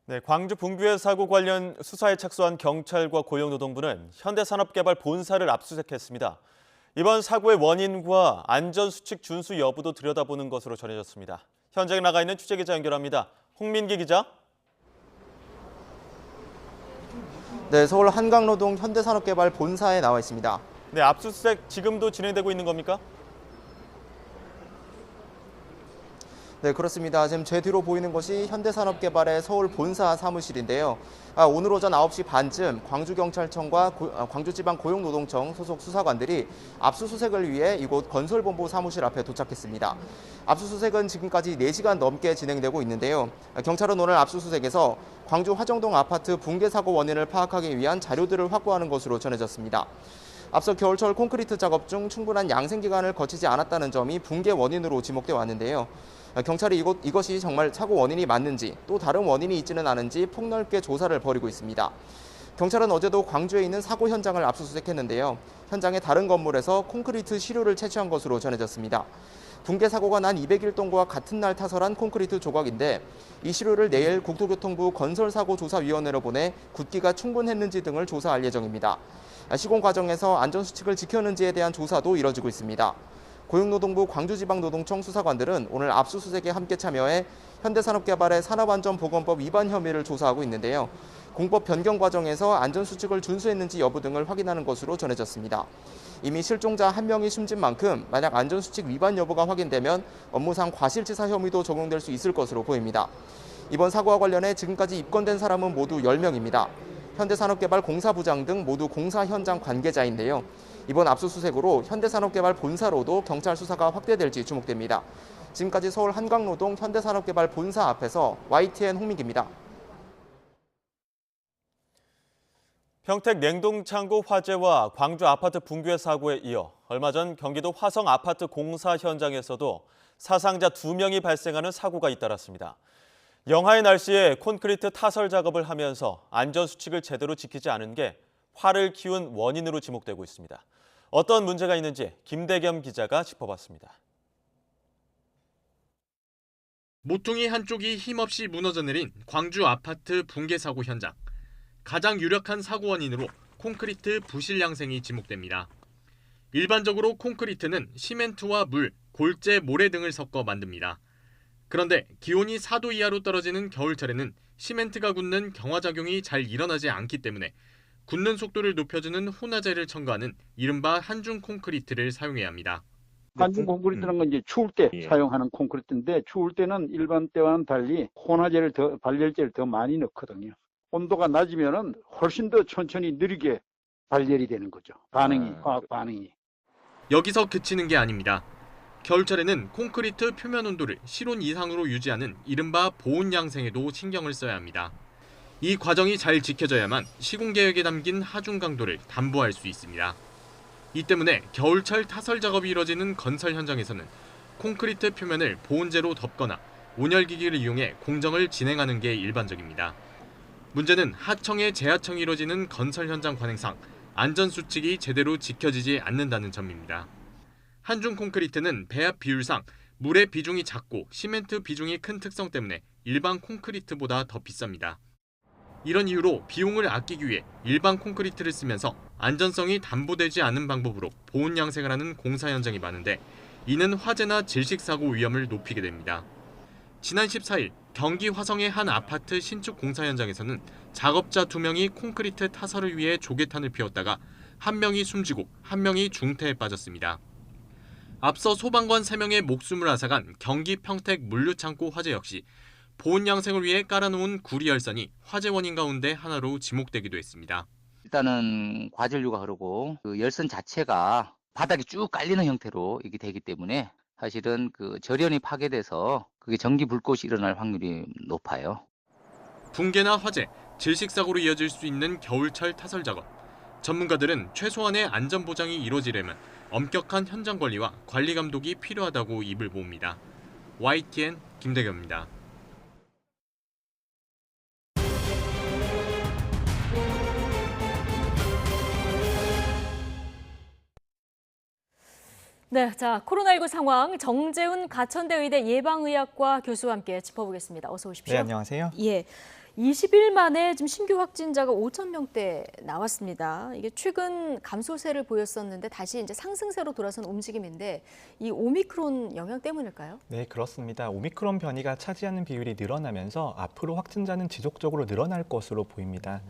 네, 광주 붕괴 사고 관련 수사에 착수한 경찰과 고용노동부는 현대산업개발 본사를 압수수색했습니다. 이번 사고의 원인과 안전수칙 준수 여부도 들여다보는 것으로 전해졌습니다. 현장에 나가 있는 취재기자 연결합니다. 홍민기 기자. 네, 서울 한강노동 현대산업개발 본사에 나와 있습니다. 네, 압수수색 지금도 진행되고 있는 겁니까? 네, 그렇습니다. 지금 제 뒤로 보이는 것이 현대산업개발의 서울 본사 사무실인데요. 오늘 오전 9시 반쯤 광주경찰청과 광주지방고용노동청 소속 수사관들이 압수수색을 위해 이곳 건설본부 사무실 앞에 도착했습니다. 압수수색은 지금까지 4시간 넘게 진행되고 있는데요. 경찰은 오늘 압수수색에서 광주 화정동 아파트 붕괴 사고 원인을 파악하기 위한 자료들을 확보하는 것으로 전해졌습니다. 앞서 겨울철 콘크리트 작업 중 충분한 양생 기간을 거치지 않았다는 점이 붕괴 원인으로 지목돼 왔는데요. 경찰이 이것이 정말 사고 원인이 맞는지 또 다른 원인이 있지는 않은지 폭넓게 조사를 벌이고 있습니다. 경찰은 어제도 광주에 있는 사고 현장을 압수수색했는데요. 현장의 다른 건물에서 콘크리트 시료를 채취한 것으로 전해졌습니다. 붕괴 사고가 난 201동과 같은 날 타설한 콘크리트 조각인데 이 시료를 내일 국토교통부 건설사고조사위원회로 보내 굳기가 충분했는지 등을 조사할 예정입니다. 시공 과정에서 안전수칙을 지켰는지에 대한 조사도 이뤄지고 있습니다. 고용노동부 광주지방노동청 수사관들은 오늘 압수수색에 함께 참여해 현대산업개발의 산업안전보건법 위반 혐의를 조사하고 있는데요. 공법 변경 과정에서 안전수칙을 준수했는지 여부 등을 확인하는 것으로 전해졌습니다. 이미 실종자 1명이 숨진 만큼 만약 안전수칙 위반 여부가 확인되면 업무상 과실치사 혐의도 적용될 수 있을 것으로 보입니다. 이번 사고와 관련해 지금까지 입건된 사람은 모두 10명입니다. 현대산업개발 공사부장 등 모두 공사 현장 관계자인데요. 이번 압수수색으로 현대산업개발 본사로도 경찰 수사가 확대될지 주목됩니다. 지금까지 서울 한강노동 현대산업개발 본사 앞에서 YTN 홍민기입니다. 평택 냉동창고 화재와 광주 아파트 붕괴 사고에 이어 얼마 전 경기도 화성 아파트 공사 현장에서도 사상자 2명이 발생하는 사고가 잇따랐습니다. 영하의 날씨에 콘크리트 타설 작업을 하면서 안전수칙을 제대로 지키지 않은 게 화를 키운 원인으로 지목되고 있습니다. 어떤 문제가 있는지 김대겸 기자가 짚어봤습니다. 모퉁이 한쪽이 힘없이 무너져 내린 광주 아파트 붕괴 사고 현장. 가장 유력한 사고 원인으로 콘크리트 부실 양생이 지목됩니다. 일반적으로 콘크리트는 시멘트와 물, 골재, 모래 등을 섞어 만듭니다. 그런데 기온이 4도 이하로 떨어지는 겨울철에는 시멘트가 굳는 경화작용이 잘 일어나지 않기 때문에 굳는 속도를 높여주는 혼화제를 첨가하는 이른바 한중 콘크리트를 사용해야 합니다. 한중 콘크리트는 건 이제 추울 때 사용하는 콘크리트인데 추울 때는 일반 때와는 달리 혼화제를 발열제를 더 많이 넣거든요. 온도가 낮으면은 훨씬 더 천천히 느리게 발열이 되는 거죠. 화학 반응이. 여기서 그치는 게 아닙니다. 겨울철에는 콘크리트 표면 온도를 실온 이상으로 유지하는 이른바 보온 양생에도 신경을 써야 합니다. 이 과정이 잘 지켜져야만 시공 계획에 담긴 하중 강도를 담보할 수 있습니다. 이 때문에 겨울철 타설 작업이 이뤄지는 건설 현장에서는 콘크리트 표면을 보온재로 덮거나 온열기기를 이용해 공정을 진행하는 게 일반적입니다. 문제는 하청에 재하청이 이뤄지는 건설 현장 관행상 안전수칙이 제대로 지켜지지 않는다는 점입니다. 한중 콘크리트는 배합 비율상 물의 비중이 작고 시멘트 비중이 큰 특성 때문에 일반 콘크리트보다 더 비쌉니다. 이런 이유로 비용을 아끼기 위해 일반 콘크리트를 쓰면서 안전성이 담보되지 않은 방법으로 보온 양생을 하는 공사 현장이 많은데 이는 화재나 질식사고 위험을 높이게 됩니다. 지난 14일 경기 화성의 한 아파트 신축 공사 현장에서는 작업자 2명이 콘크리트 타설을 위해 조개탄을 피웠다가 1명이 숨지고 1명이 중태에 빠졌습니다. 앞서 소방관 3명의 목숨을 앗아간 경기 평택 물류창고 화재 역시 보온 양생을 위해 깔아놓은 구리열선이 화재 원인 가운데 하나로 지목되기도 했습니다. 일단은 과전류가 흐르고 그 열선 자체가 바닥에 쭉 깔리는 형태로 이게 되기 때문에 사실은 그 절연이 파괴돼서 그게 전기 불꽃이 일어날 확률이 높아요. 붕괴나 화재, 질식사고로 이어질 수 있는 겨울철 타설 작업. 전문가들은 최소한의 안전 보장이 이루어지려면 엄격한 현장 관리와 관리 감독이 필요하다고 입을 모읍니다. YTN 김대겸입니다. 네, 자, 코로나19 상황 정재훈 가천대 의대 예방의학과 교수와 함께 짚어보겠습니다. 어서 오십시오. 네, 안녕하세요. 예, 20일 만에 지금 신규 확진자가 5,000명대 나왔습니다. 이게 최근 감소세를 보였었는데 다시 이제 상승세로 돌아선 움직임인데 이 오미크론 영향 때문일까요? 네, 그렇습니다. 오미크론 변이가 차지하는 비율이 늘어나면서 앞으로 확진자는 지속적으로 늘어날 것으로 보입니다.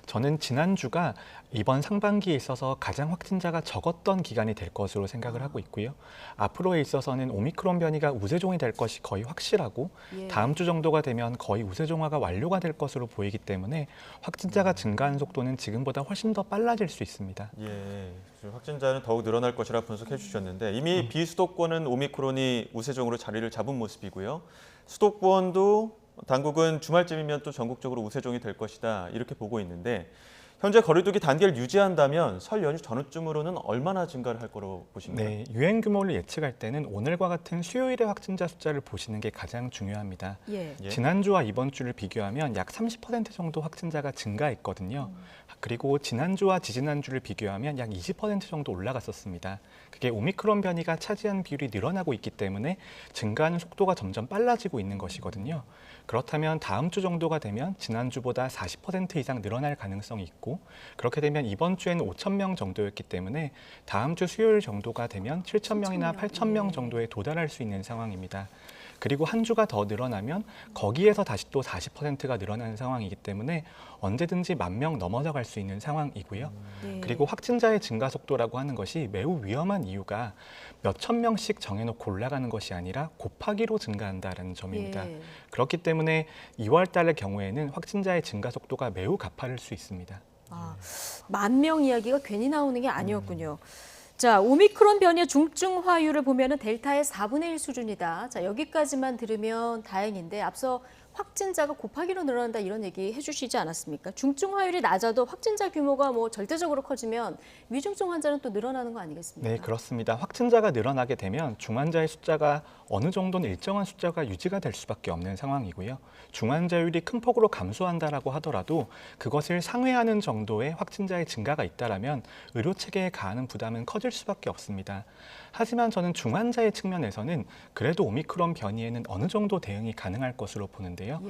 저는 지난주가 이번 상반기에 있어서 가장 확진자가 적었던 기간이 될 것으로 생각을 하고 있고요. 앞으로에 있어서는 오미크론 변이가 우세종이 될 것이 거의 확실하고 다음 주 정도가 되면 거의 우세종화가 완료가 될 것으로 보이기 때문에 확진자가 증가하는 속도는 지금보다 훨씬 더 빨라질 수 있습니다. 예, 확진자는 더욱 늘어날 것이라 분석해 주셨는데 이미 비수도권은 오미크론이 우세종으로 자리를 잡은 모습이고요. 수도권도 당국은 주말쯤이면 또 전국적으로 우세종이 될 것이다 이렇게 보고 있는데 현재 거리두기 단계를 유지한다면 설 연휴 전후쯤으로는 얼마나 증가를 할 거로 보십니까? 네, 유행 규모를 예측할 때는 오늘과 같은 수요일의 확진자 숫자를 보시는 게 가장 중요합니다. 지난주와 이번 주를 비교하면 약 30% 정도 확진자가 증가했거든요. 그리고 지난주와 지지난주를 비교하면 약 20% 정도 올라갔었습니다. 그게 오미크론 변이가 차지하는 비율이 늘어나고 있기 때문에 증가하는 속도가 점점 빨라지고 있는 것이거든요. 그렇다면 다음 주 정도가 되면 지난주보다 40% 이상 늘어날 가능성이 있고 그렇게 되면 이번 주에는 5,000명 정도였기 때문에 다음 주 수요일 정도가 되면 7,000명이나 8,000명 정도에 도달할 수 있는 상황입니다. 그리고 한 주가 더 늘어나면 거기에서 다시 또 40%가 늘어나는 상황이기 때문에 언제든지 10,000명 넘어갈 수 있는 상황이고요. 그리고 확진자의 증가 속도라고 하는 것이 매우 위험한 이유가 몇천 명씩 정해놓고 올라가는 것이 아니라 곱하기로 증가한다는 점입니다. 그렇기 때문에 2월 달의 경우에는 확진자의 증가 속도가 매우 가파를 수 있습니다. 10,000명 이야기가 괜히 나오는 게 아니었군요. 자, 오미크론 변이의 중증화율을 보면은 델타의 4분의 1 수준이다. 자, 여기까지만 들으면 다행인데 앞서 확진자가 곱하기로 늘어난다 이런 얘기 해주시지 않았습니까? 중증화율이 낮아도 확진자 규모가 뭐 절대적으로 커지면 위중증 환자는 또 늘어나는 거 아니겠습니까? 네, 그렇습니다. 확진자가 늘어나게 되면 중환자의 숫자가 어느 정도는 일정한 숫자가 유지가 될 수밖에 없는 상황이고요. 중환자율이 큰 폭으로 감소한다라고 하더라도 그것을 상회하는 정도의 확진자의 증가가 있다라면 의료 체계에 가하는 부담은 커질 수밖에 없습니다. 하지만 저는 중환자의 측면에서는 그래도 오미크론 변이에는 어느 정도 대응이 가능할 것으로 보는데요.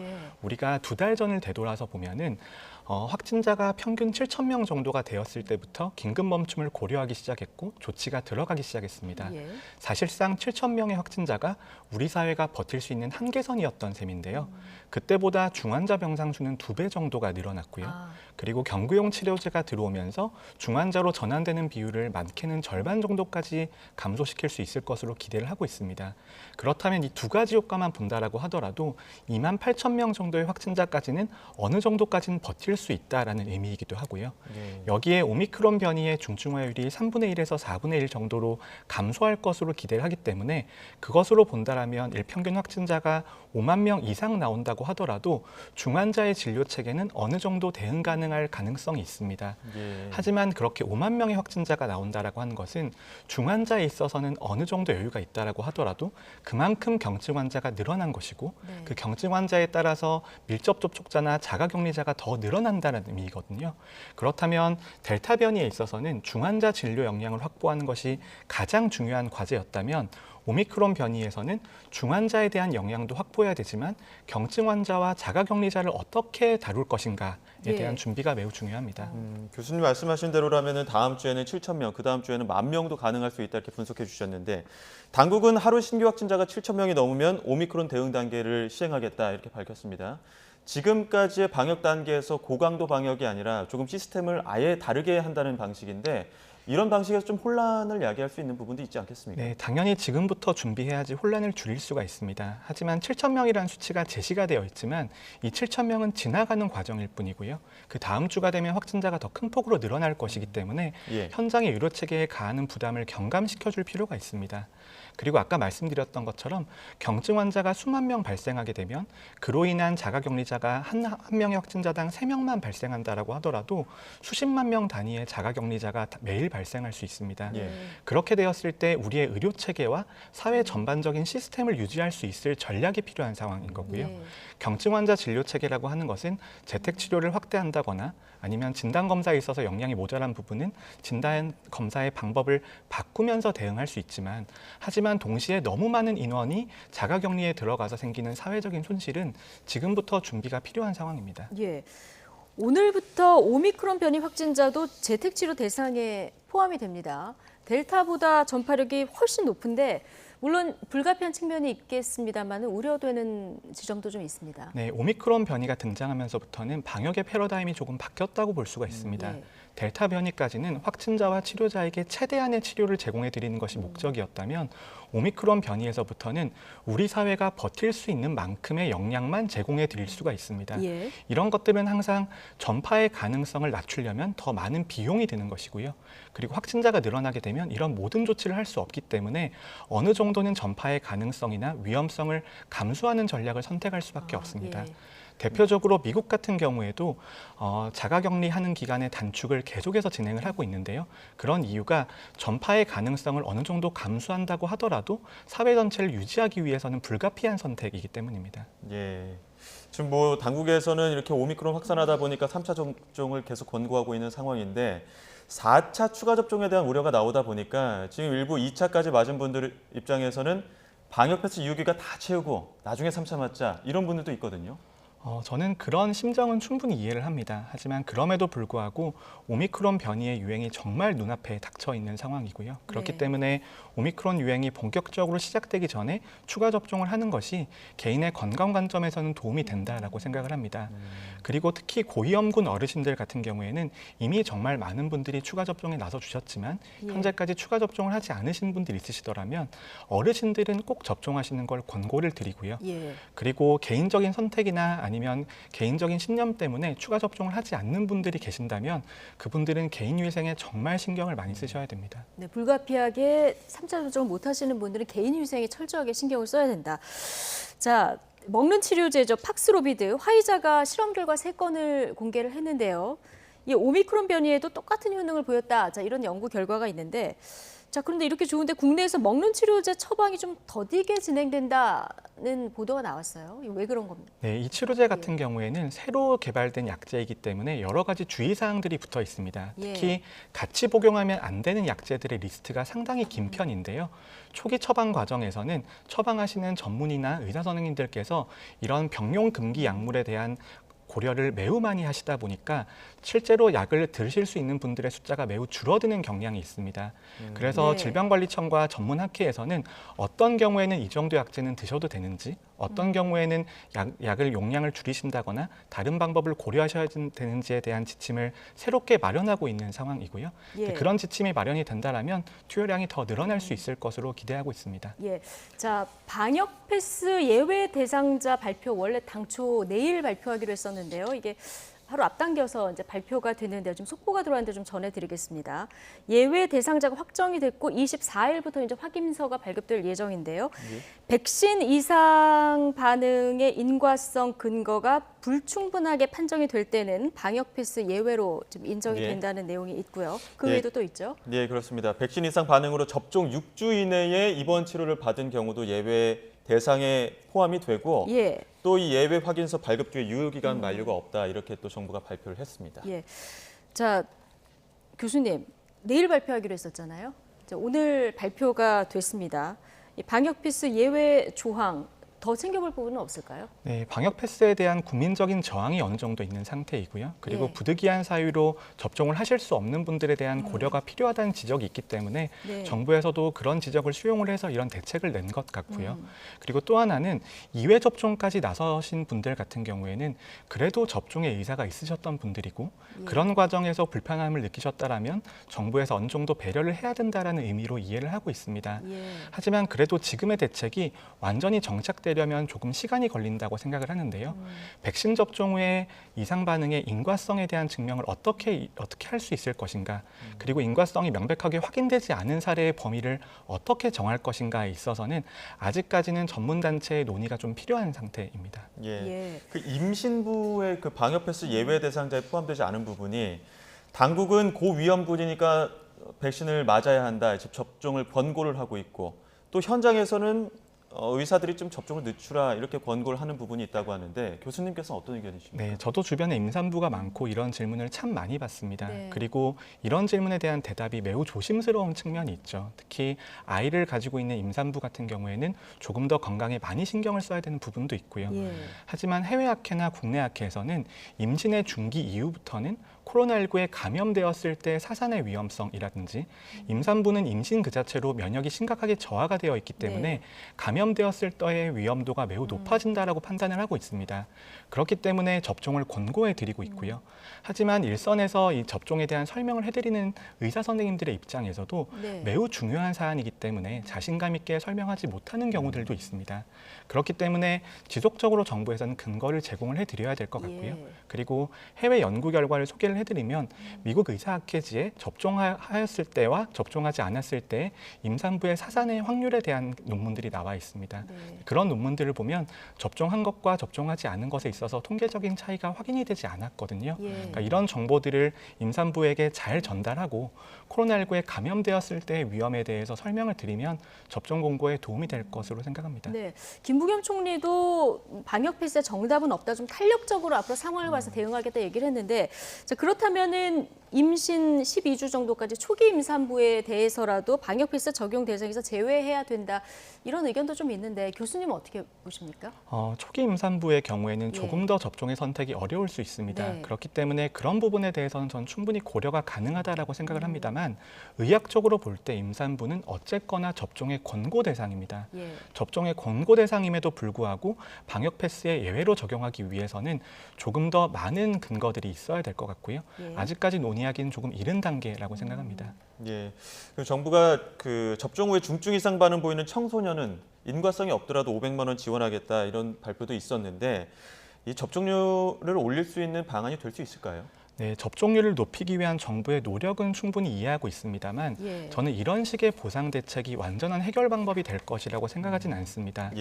우리가 2달 전을 되돌아서 보면은 확진자가 평균 7,000명 정도가 되었을 때부터 긴급 멈춤을 고려하기 시작했고 조치가 들어가기 시작했습니다. 사실상 7,000명의 확진자가 우리 사회가 버틸 수 있는 한계선이었던 셈인데요. 그때보다 중환자 병상 수는 2배 정도가 늘어났고요. 그리고 경구용 치료제가 들어오면서 중환자로 전환되는 비율을 많게는 절반 정도까지 감소시킬 수 있을 것으로 기대를 하고 있습니다. 그렇다면 이 두 가지 효과만 본다라고 하더라도 28,000명 정도의 확진자까지는 어느 정도까지는 버틸 수 있다라는 의미이기도 하고요. 여기에 오미크론 변이의 중증화율이 3분의 1에서 4분의 1 정도로 감소할 것으로 기대를 하기 때문에 그것으로 본다라면 일평균 확진자가 5만 명 이상 나온다고 하더라도 중환자의 진료 체계는 어느 정도 대응 가능할 가능성이 있습니다. 하지만 그렇게 5만 명의 확진자가 나온다라고 하는 중요한 것은 중환자에 있어서는 어느 정도 여유가 있다라고 하더라도 그만큼 경증 환자가 늘어난 것이고 그 경증 환자에 따라서 밀접 접촉자나 자가격리자가 더 늘어난다는 의미거든요. 그렇다면 델타 변이에 있어서는 중환자 진료 역량을 확보하는 것이 가장 중요한 과제였다면 오미크론 변이에서는 중환자에 대한 역량도 확보해야 되지만 경증 환자와 자가격리자를 어떻게 다룰 것인가에 대한 준비가 매우 중요합니다. 교수님 말씀하신 대로라면 다음 주에는 7,000명, 그 다음 주에는 10,000명도 가능할 수 있다 이렇게 분석해 주셨는데 당국은 하루 신규 확진자가 7,000명이 넘으면 오미크론 대응 단계를 시행하겠다 이렇게 밝혔습니다. 지금까지의 방역 단계에서 고강도 방역이 아니라 조금 시스템을 아예 다르게 한다는 방식인데 이런 방식에서 좀 혼란을 야기할 수 있는 부분도 있지 않겠습니까? 네, 당연히 지금부터 준비해야지 혼란을 줄일 수가 있습니다. 하지만 7,000명이라는 수치가 제시가 되어 있지만 이 7,000명은 지나가는 과정일 뿐이고요. 그 다음 주가 되면 확진자가 더 큰 폭으로 늘어날 것이기 때문에 현장의 의료체계에 가하는 부담을 경감시켜줄 필요가 있습니다. 그리고 아까 말씀드렸던 것처럼 경증 환자가 수만 명 발생하게 되면 그로 인한 자가격리자가 한 명의 확진자당 3명만 발생한다라고 하더라도 수십만 명 단위의 자가격리자가 매일 발생할 수 있습니다. 그렇게 되었을 때 우리의 의료체계와 사회 전반적인 시스템을 유지할 수 있을 전략이 필요한 상황인 거고요. 경증 환자 진료체계라고 하는 것은 재택치료를 확대한다거나 아니면 진단검사에 있어서 역량이 모자란 부분은 진단검사의 방법을 바꾸면서 대응할 수 있지만 하지만 동시에 너무 많은 인원이 자가격리에 들어가서 생기는 사회적인 손실은 지금부터 준비가 필요한 상황입니다. 예. 오늘부터 오미크론 변이 확진자도 재택치료 대상에 포함이 됩니다. 델타보다 전파력이 훨씬 높은데 물론 불가피한 측면이 있겠습니다만 우려되는 지점도 좀 있습니다. 네, 오미크론 변이가 등장하면서부터는 방역의 패러다임이 조금 바뀌었다고 볼 수가 있습니다. 델타 변이까지는 확진자와 치료자에게 최대한의 치료를 제공해 드리는 것이 목적이었다면 오미크론 변이에서부터는 우리 사회가 버틸 수 있는 만큼의 역량만 제공해 드릴 수가 있습니다. 이런 것들은 항상 전파의 가능성을 낮추려면 더 많은 비용이 드는 것이고요. 그리고 확진자가 늘어나게 되면 이런 모든 조치를 할 수 없기 때문에 어느 정도는 전파의 가능성이나 위험성을 감수하는 전략을 선택할 수밖에 없습니다. 대표적으로 미국 같은 경우에도 자가격리하는 기간의 단축을 계속해서 진행을 하고 있는데요. 그런 이유가 전파의 가능성을 어느 정도 감수한다고 하더라도 사회 전체를 유지하기 위해서는 불가피한 선택이기 때문입니다. 예. 지금 뭐 당국에서는 이렇게 오미크론 확산하다 보니까 3차 접종을 계속 권고하고 있는 상황인데 4차 추가 접종에 대한 우려가 나오다 보니까 지금 일부 2차까지 맞은 분들 입장에서는 방역 패스 2주기가 다 채우고 나중에 3차 맞자 이런 분들도 있거든요. 저는 그런 심정은 충분히 이해를 합니다. 하지만 그럼에도 불구하고 오미크론 변이의 유행이 정말 눈앞에 닥쳐 있는 상황이고요. 그렇기 때문에 오미크론 유행이 본격적으로 시작되기 전에 추가 접종을 하는 것이 개인의 건강 관점에서는 도움이 된다라고 생각을 합니다. 그리고 특히 고위험군 어르신들 같은 경우에는 이미 정말 많은 분들이 추가 접종에 나서 주셨지만 현재까지 추가 접종을 하지 않으신 분들이 있으시더라면 어르신들은 꼭 접종하시는 걸 권고를 드리고요. 그리고 개인적인 선택이나 아니면 개인적인 신념 때문에 추가 접종을 하지 않는 분들이 계신다면 그분들은 개인 위생에 정말 신경을 많이 쓰셔야 됩니다. 네, 불가피하게 3차 접종을 못 하시는 분들은 개인 위생에 철저하게 신경을 써야 된다. 자, 먹는 치료제죠. 팍스로비드. 화이자가 실험 결과 3건을 공개를 했는데요. 이 오미크론 변이에도 똑같은 효능을 보였다. 자, 이런 연구 결과가 있는데 자, 그런데 이렇게 좋은데 국내에서 먹는 치료제 처방이 좀 더디게 진행된다는 보도가 나왔어요. 왜 그런 겁니까? 네, 이 치료제 같은 경우에는 새로 개발된 약제이기 때문에 여러 가지 주의사항들이 붙어 있습니다. 특히 같이 복용하면 안 되는 약제들의 리스트가 상당히 긴 편인데요. 초기 처방 과정에서는 처방하시는 전문의나 의사 선생님들께서 이런 병용 금기 약물에 대한 고려를 매우 많이 하시다 보니까 실제로 약을 드실 수 있는 분들의 숫자가 매우 줄어드는 경향이 있습니다. 그래서 질병관리청과 전문학회에서는 어떤 경우에는 이 정도 약제는 드셔도 되는지 어떤 경우에는 약을 용량을 줄이신다거나 다른 방법을 고려하셔야 되는지에 대한 지침을 새롭게 마련하고 있는 상황이고요. 그런 지침이 마련이 된다면 투여량이 더 늘어날 수 있을 것으로 기대하고 있습니다. 자, 방역 패스 예외 대상자 발표 원래 당초 내일 발표하기로 했었는데요. 이게 하루 앞당겨서 이제 발표가 됐는데요. 좀 속보가 들어왔는데 좀 전해드리겠습니다. 예외 대상자가 확정이 됐고 24일부터 이제 확인서가 발급될 예정인데요. 백신 이상 반응의 인과성 근거가 불충분하게 판정이 될 때는 방역 패스 예외로 좀 인정이 된다는 내용이 있고요. 그 외에도 또 있죠? 네, 그렇습니다. 백신 이상 반응으로 접종 6주 이내에 입원 치료를 받은 경우도 예외 대상에 포함이 되고 또 이 예외 확인서 발급 뒤에 유효기간 만료가 없다 이렇게 또 정부가 발표를 했습니다. 자, 교수님 내일 발표하기로 했었잖아요. 자, 오늘 발표가 됐습니다. 이 방역 패스 예외 조항 더 챙겨볼 부분은 없을까요? 네, 방역 패스에 대한 국민적인 저항이 어느 정도 있는 상태이고요. 그리고 부득이한 사유로 접종을 하실 수 없는 분들에 대한 고려가 필요하다는 지적이 있기 때문에 정부에서도 그런 지적을 수용을 해서 이런 대책을 낸 것 같고요. 그리고 또 하나는 2회 접종까지 나서신 분들 같은 경우에는 그래도 접종에 의사가 있으셨던 분들이고 그런 과정에서 불편함을 느끼셨다라면 정부에서 어느 정도 배려를 해야 된다라는 의미로 이해를 하고 있습니다. 하지만 그래도 지금의 대책이 완전히 정착되려면 조금 시간이 걸린다고 생각을 하는데요. 백신 접종 후에 이상 반응의 인과성에 대한 증명을 어떻게 할 수 있을 것인가, 그리고 인과성이 명백하게 확인되지 않은 사례의 범위를 어떻게 정할 것인가에 있어서는 아직까지는 전문단체의 논의가 좀 필요한 상태입니다. 그 임신부의 그 방역 패스 예외 대상자에 포함되지 않은 부분이 당국은 고위험군이니까 백신을 맞아야 한다, 접종을 권고를 하고 있고 또 현장에서는 의사들이 좀 접종을 늦추라 이렇게 권고를 하는 부분이 있다고 하는데 교수님께서는 어떤 의견이십니까? 네, 저도 주변에 임산부가 많고 이런 질문을 참 많이 받습니다. 그리고 이런 질문에 대한 대답이 매우 조심스러운 측면이 있죠. 특히 아이를 가지고 있는 임산부 같은 경우에는 조금 더 건강에 많이 신경을 써야 되는 부분도 있고요. 하지만 해외 학회나 국내 학회에서는 임신의 중기 이후부터는 코로나19에 감염되었을 때 사산의 위험성이라든지 임산부는 임신 그 자체로 면역이 심각하게 저하가 되어 있기 때문에 감염되었을 때의 위험도가 매우 높아진다라고 판단을 하고 있습니다. 그렇기 때문에 접종을 권고해 드리고 있고요. 하지만 일선에서 이 접종에 대한 설명을 해드리는 의사 선생님들의 입장에서도 매우 중요한 사안이기 때문에 자신감 있게 설명하지 못하는 경우들도 있습니다. 그렇기 때문에 지속적으로 정부에서는 근거를 제공을 해드려야 될 것 같고요. 그리고 해외 연구 결과를 소개를 해드리면 미국 의사학회지에 접종하였을 때와 접종하지 않았을 때 임산부의 사산의 확률에 대한 논문들이 나와 있습니다. 그런 논문들을 보면 접종한 것과 접종하지 않은 것에 있어서 통계적인 차이가 확인이 되지 않았거든요. 그러니까 이런 정보들을 임산부에게 잘 전달하고 코로나19에 감염되었을 때의 위험에 대해서 설명을 드리면 접종 공고에 도움이 될 것으로 생각합니다. 김부겸 총리도 방역 패스에 정답은 없다, 좀 탄력적으로 앞으로 상황을 봐서 대응하겠다 얘기를 했는데, 자, 그렇다면은 임신 12주 정도까지 초기 임산부에 대해서라도 방역 패스 적용 대상에서 제외해야 된다, 이런 의견도 좀 있는데 교수님은 어떻게 보십니까? 초기 임산부의 경우에는 조금 더 접종의 선택이 어려울 수 있습니다. 그렇기 때문에 그런 부분에 대해서는 전 충분히 고려가 가능하다라고 생각을 합니다만 의학적으로 볼 때 임산부는 어쨌거나 접종의 권고 대상입니다. 접종의 권고 대상임에도 불구하고 방역 패스에 예외로 적용하기 위해서는 조금 더 많은 근거들이 있어야 될 것 같고요. 아직까지 논의하기는 조금 이른 단계라고 생각합니다. 정부가 그 접종 후에 중증 이상 반응 보이는 청소년은 인과성이 없더라도 500만 원 지원하겠다 이런 발표도 있었는데 이 접종률을 올릴 수 있는 방안이 될 수 있을까요? 네, 접종률을 높이기 위한 정부의 노력은 충분히 이해하고 있습니다만 저는 이런 식의 보상 대책이 완전한 해결 방법이 될 것이라고 생각하진 않습니다.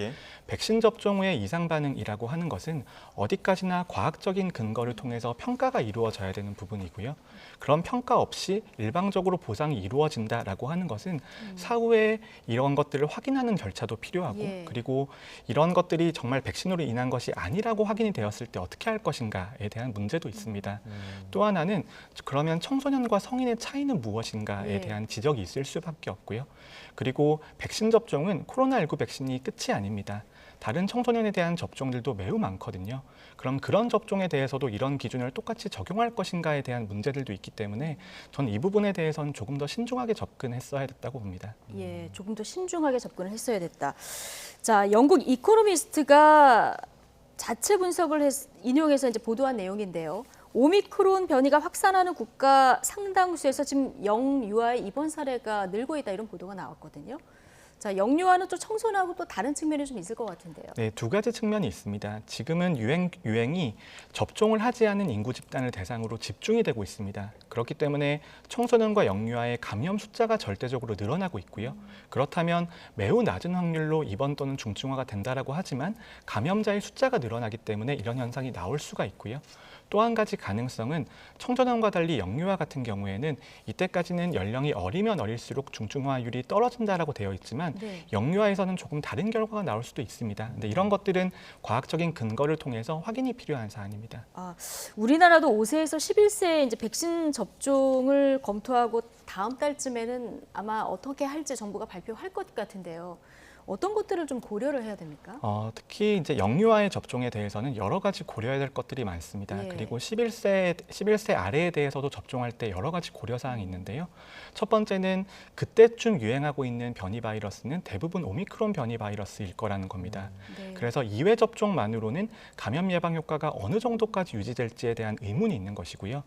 백신 접종 후의 이상 반응이라고 하는 것은 어디까지나 과학적인 근거를 통해서 평가가 이루어져야 되는 부분이고요. 그런 평가 없이 일방적으로 보상이 이루어진다라고 하는 것은 사후에 이런 것들을 확인하는 절차도 필요하고 그리고 이런 것들이 정말 백신으로 인한 것이 아니라고 확인이 되었을 때 어떻게 할 것인가에 대한 문제도 있습니다. 또 하나는 그러면 청소년과 성인의 차이는 무엇인가에 대한 지적이 있을 수밖에 없고요. 그리고 백신 접종은 코로나19 백신이 끝이 아닙니다. 다른 청소년에 대한 접종들도 매우 많거든요. 그럼 그런 접종에 대해서도 이런 기준을 똑같이 적용할 것인가에 대한 문제들도 있기 때문에 저는 이 부분에 대해서는 조금 더 신중하게 접근했어야 됐다고 봅니다. 조금 더 신중하게 접근을 했어야 됐다. 자, 영국 이코노미스트가 자체 분석을 인용해서 이제 보도한 내용인데요. 오미크론 변이가 확산하는 국가 상당수에서 지금 영유아의 입원 사례가 늘고 있다, 이런 보도가 나왔거든요. 자, 영유아는 또 청소년하고 또 다른 측면이 좀 있을 것 같은데요. 네, 두 가지 측면이 있습니다. 지금은 유행이 접종을 하지 않은 인구 집단을 대상으로 집중이 되고 있습니다. 그렇기 때문에 청소년과 영유아의 감염 숫자가 절대적으로 늘어나고 있고요. 그렇다면 매우 낮은 확률로 입원 또는 중증화가 된다라고 하지만 감염자의 숫자가 늘어나기 때문에 이런 현상이 나올 수가 있고요. 또 한 가지 가능성은 청소년과 달리 영유아 같은 경우에는 이때까지는 연령이 어리면 어릴수록 중증화율이 떨어진다라고 되어 있지만 영유아에서는 조금 다른 결과가 나올 수도 있습니다. 근데 이런 것들은 과학적인 근거를 통해서 확인이 필요한 사안입니다. 우리나라도 5세에서 11세 이제 백신 접종을 검토하고 다음 달쯤에는 아마 어떻게 할지 정부가 발표할 것 같은데요. 어떤 것들을 좀 고려를 해야 됩니까? 특히 이제 영유아의 접종에 대해서는 여러 가지 고려해야 될 것들이 많습니다. 예. 그리고 11세 아래에 대해서도 접종할 때 여러 가지 고려 사항이 있는데요. 첫 번째는 그때쯤 유행하고 있는 변이 바이러스는 대부분 오미크론 변이 바이러스일 거라는 겁니다. 그래서 2회 접종만으로는 감염 예방 효과가 어느 정도까지 유지될지에 대한 의문이 있는 것이고요.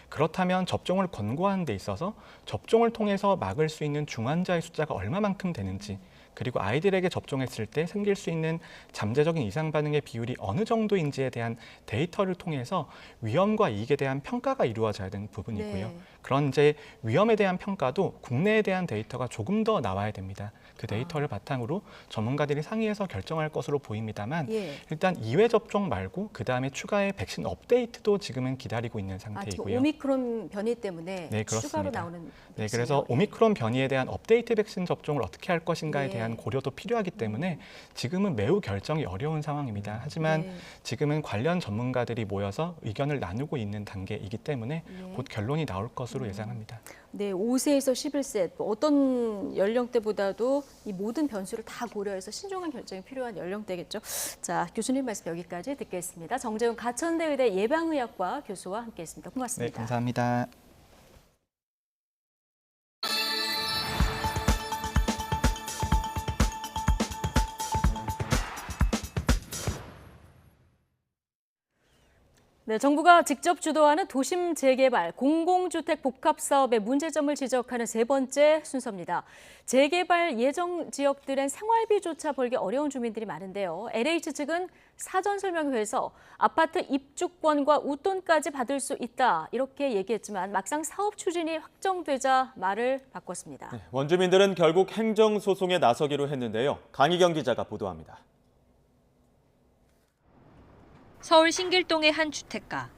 그렇다면 접종을 권고하는 데 있어서 접종을 통해서 막을 수 있는 중환자의 숫자가 얼마만큼 되는지, 그리고 아이들에게 접종했을 때 생길 수 있는 잠재적인 이상 반응의 비율이 어느 정도인지에 대한 데이터를 통해서 위험과 이익에 대한 평가가 이루어져야 되는 부분이고요. 그런 이제 위험에 대한 평가도 국내에 대한 데이터가 조금 더 나와야 됩니다. 그 데이터를 바탕으로 전문가들이 상의해서 결정할 것으로 보입니다만 일단 2회 접종 말고 그다음에 추가의 백신 업데이트도 지금은 기다리고 있는 상태이고요. 지금 오미크론 변이 때문에 네, 추가로 나오는 네, 그래서 오미크론 변이에 대한 업데이트 백신 접종을 어떻게 할 것인가에 대한 고려도 필요하기 때문에 지금은 매우 결정이 어려운 상황입니다. 하지만 지금은 관련 전문가들이 모여서 의견을 나누고 있는 단계이기 때문에 곧 결론이 나올 것으로 예상합니다. 네, 5세에서 11세 어떤 연령대보다도 이 모든 변수를 다 고려해서 신중한 결정이 필요한 연령대겠죠. 자, 교수님 말씀 여기까지 듣겠습니다. 정재훈 가천대 의대 예방의학과 교수와 함께했습니다. 고맙습니다. 네, 감사합니다. 네, 정부가 직접 주도하는 도심 재개발, 공공주택 복합 사업의 문제점을 지적하는 세 번째 순서입니다. 재개발 예정 지역들엔 생활비조차 벌기 어려운 주민들이 많은데요. LH 측은 사전 설명회에서 아파트 입주권과 웃돈까지 받을 수 있다 이렇게 얘기했지만 막상 사업 추진이 확정되자 말을 바꿨습니다. 원주민들은 결국 행정소송에 나서기로 했는데요. 강희경 기자가 보도합니다. 서울 신길동의 한 주택가.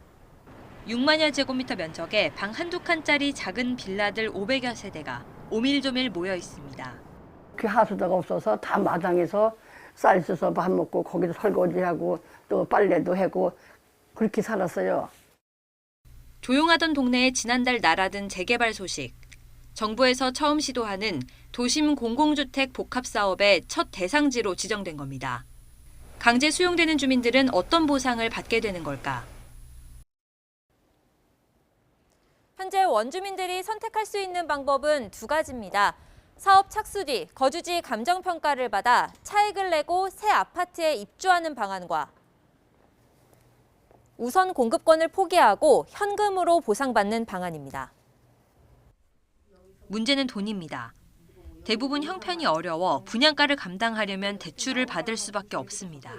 6만여 제곱미터 면적에 방 한두 칸짜리 작은 빌라들 500여 세대가 오밀조밀 모여 있습니다. 그 하수도가 없어서 다 마당에서 쌀 써서 밥 먹고 거기서 설거지하고 또 빨래도 하고 그렇게 살았어요. 조용하던 동네에 지난달 날아든 재개발 소식. 정부에서 처음 시도하는 도심 공공주택 복합 사업의 첫 대상지로 지정된 겁니다. 강제 수용되는 주민들은 어떤 보상을 받게 되는 걸까? 현재 원주민들이 선택할 수 있는 방법은 두 가지입니다. 사업 착수 뒤 거주지 감정평가를 받아 차익을 내고 새 아파트에 입주하는 방안과 우선 공급권을 포기하고 현금으로 보상받는 방안입니다. 문제는 돈입니다. 대부분 형편이 어려워 분양가를 감당하려면 대출을 받을 수밖에 없습니다.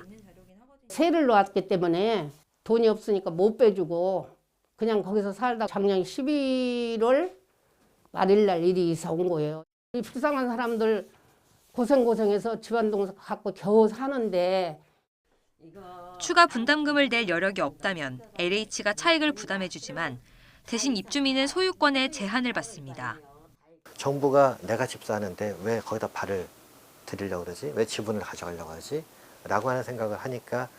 세를 놓았기 때문에 돈이 없으니까 못 빼주고 그냥 거기서 살다 작년 11월 말일 날 일이 있어 온 거예요. 이 불쌍한 사람들 고생해서 집안동 갖고 겨우 사는데 추가 분담금을 낼 여력이 없다면 LH가 차익을 부담해주지만 대신 입주민은 소유권에 제한을 받습니다. 정부가 내가 집 사는데 왜 거기다 발을 들이려고 그러지? 왜 지분을 가져가려고 하지? 라고 하는 생각을 하니까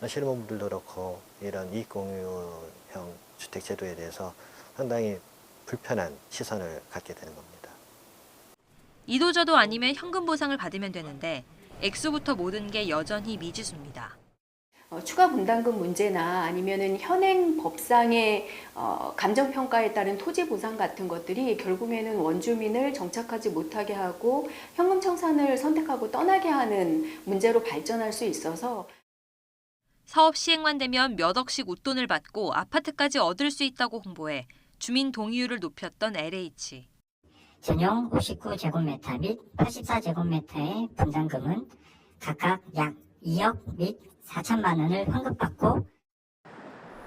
실무분들도 그렇고 이런 이익공유형 주택제도에 대해서 상당히 불편한 시선을 갖게 되는 겁니다. 이도저도 아니면 현금 보상을 받으면 되는데 액수부터 모든 게 여전히 미지수입니다. 추가 분담금 문제나 아니면은 현행 법상의 감정평가에 따른 토지 보상 같은 것들이 결국에는 원주민을 정착하지 못하게 하고 현금 청산을 선택하고 떠나게 하는 문제로 발전할 수 있어서 사업 시행만 되면 몇 억씩 웃돈을 받고 아파트까지 얻을 수 있다고 홍보해 주민 동의율을 높였던 LH. 전용 59제곱미터 및 84제곱미터의 분담금은 각각 약 2억 및 4천만 원을 환급받고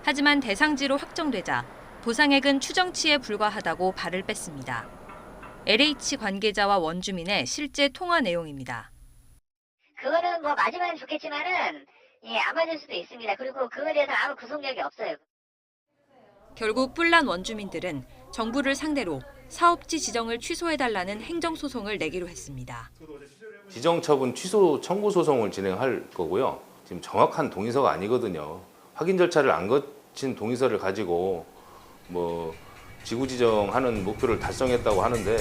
하지만 대상지로 확정되자 보상액은 추정치에 불과하다고 발을 뺐습니다. LH 관계자와 원주민의 실제 통화 내용입니다. 그거는 뭐 맞으면 좋겠지만은 안 맞을 수도 있습니다. 그리고 그거에 대해서 아무 구속력이 없어요. 결국 뿔난 원주민들은 정부를 상대로 사업지 지정을 취소해달라는 행정소송을 내기로 했습니다. 지정처분 취소 청구 소송을 진행할 거고요. 지금 정확한 동의서가 아니거든요. 확인 절차를 안 거친 동의서를 가지고 뭐 지구 지정하는 목표를 달성했다고 하는데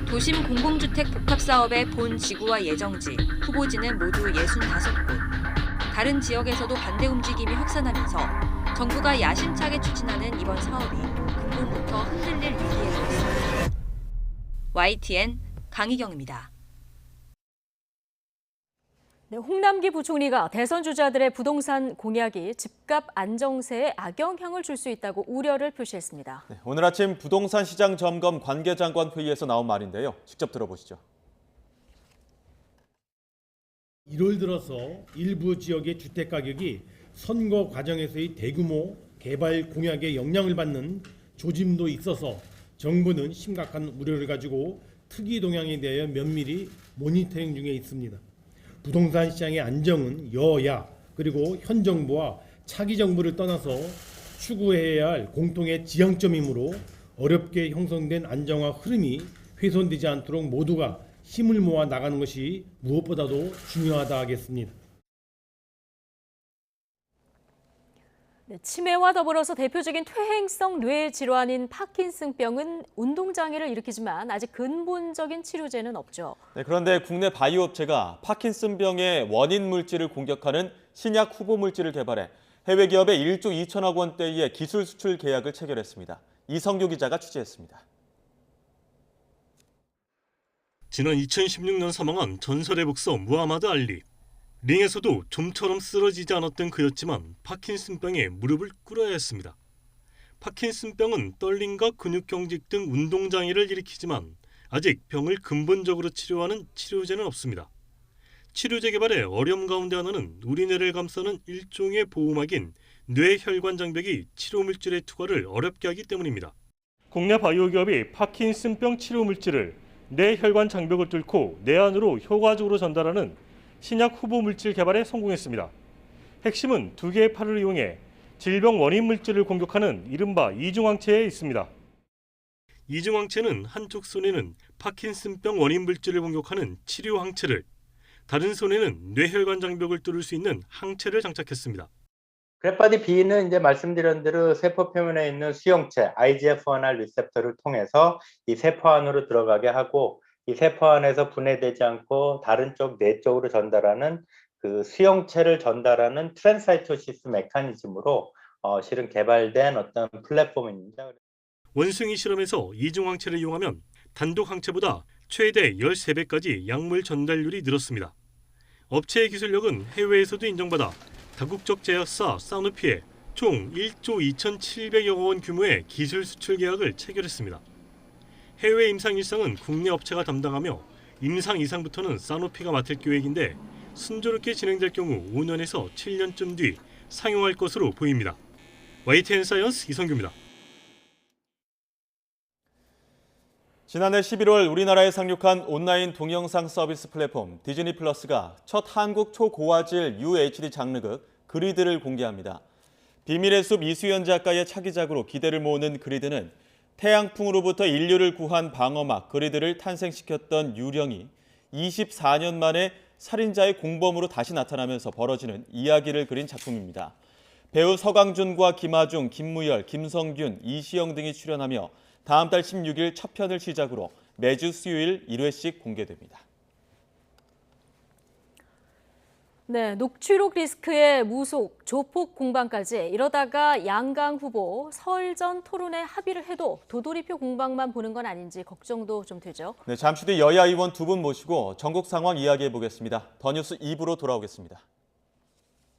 도심 공공주택 복합사업의 본 지구와 예정지, 후보지는 모두 65곳. 다른 지역에서도 반대 움직임이 확산하면서 정부가 야심차게 추진하는 이번 사업이 근본부터 흔들릴 위기에 놓였습니다. YTN 강희경입니다. 네, 홍남기 부총리가 대선 주자들의 부동산 공약이 집값 안정세에 악영향을 줄 수 있다고 우려를 표시했습니다. 네, 오늘 아침 부동산 시장 점검 관계장관 회의에서 나온 말인데요. 직접 들어보시죠. 1월 들어서 일부 지역의 주택 가격이 선거 과정에서의 대규모 개발 공약에 영향을 받는 조짐도 있어서 정부는 심각한 우려를 가지고 특이 동향에 대하여 면밀히 모니터링 중에 있습니다. 부동산 시장의 안정은 여야 그리고 현 정부와 차기 정부를 떠나서 추구해야 할 공통의 지향점이므로 어렵게 형성된 안정화 흐름이 훼손되지 않도록 모두가 힘을 모아 나가는 것이 무엇보다도 중요하다 하겠습니다. 네, 치매와 더불어서 대표적인 퇴행성 뇌 질환인 파킨슨병은 운동장애를 일으키지만 아직 근본적인 치료제는 없죠. 네, 그런데 국내 바이오 업체가 파킨슨병의 원인 물질을 공격하는 신약 후보 물질을 개발해 해외 기업에 1조 2천억 원대의 기술 수출 계약을 체결했습니다. 이성규 기자가 취재했습니다. 지난 2016년 사망한 전설의 복서 무하마드 알리. 링에서도 좀처럼 쓰러지지 않았던 그였지만 파킨슨병에 무릎을 꿇어야 했습니다. 파킨슨병은 떨림과 근육경직 등 운동장애를 일으키지만 아직 병을 근본적으로 치료하는 치료제는 없습니다. 치료제 개발의 어려움 가운데 하나는 우리 뇌를 감싸는 일종의 보호막인 뇌혈관 장벽이 치료 물질의 투과를 어렵게 하기 때문입니다. 국내 바이오 기업이 파킨슨병 치료 물질을 뇌혈관 장벽을 뚫고 뇌 안으로 효과적으로 전달하는 신약 후보 물질 개발에 성공했습니다. 핵심은 두 개의 팔을 이용해 질병 원인 물질을 공격하는 이른바 이중항체에 있습니다. 이중항체는 한쪽 손에는 파킨슨병 원인 물질을 공격하는 치료 항체를, 다른 손에는 뇌혈관 장벽을 뚫을 수 있는 항체를 장착했습니다. 그래파디 B는 이제 말씀드린 대로 세포 표면에 있는 수용체 IGF-1R 리셉터를 통해서 이 세포 안으로 들어가게 하고 이 세포 안에서 분해되지 않고 다른 쪽 뇌 쪽으로 전달하는 그 수용체를 전달하는 트랜사이토시스 메커니즘으로 실은 개발된 어떤 플랫폼입니다. 원숭이 실험에서 이중항체를 이용하면 단독 항체보다 최대 13배까지 약물 전달률이 늘었습니다. 업체의 기술력은 해외에서도 인정받아 다국적 제약사 사누피에 총 1조 2,700여 원 규모의 기술 수출 계약을 체결했습니다. 해외 임상 1상은 국내 업체가 담당하며 임상 2상부터는 사노피가 맡을 계획인데 순조롭게 진행될 경우 5년에서 7년쯤 뒤 상용할 것으로 보입니다. YTN 사이언스 이성규입니다. 지난해 11월 우리나라에 상륙한 온라인 동영상 서비스 플랫폼 디즈니 플러스가 첫 한국 초고화질 UHD 장르극 그리드를 공개합니다. 비밀의 숲 이수연 작가의 차기작으로 기대를 모으는 그리드는 태양풍으로부터 인류를 구한 방어막 그리드를 탄생시켰던 유령이 24년 만에 살인자의 공범으로 다시 나타나면서 벌어지는 이야기를 그린 작품입니다. 배우 서강준과 김하중, 김무열, 김성균, 이시영 등이 출연하며 다음 달 16일 첫 편을 시작으로 매주 수요일 1회씩 공개됩니다. 네, 녹취록 리스크의 무속, 조폭 공방까지 이러다가 양강 후보 설전 토론에 합의를 해도 도돌이표 공방만 보는 건 아닌지 걱정도 좀 되죠. 네, 잠시 뒤 여야 의원 두 분 모시고 전국 상황 이야기해 보겠습니다. 더 뉴스 2부로 돌아오겠습니다.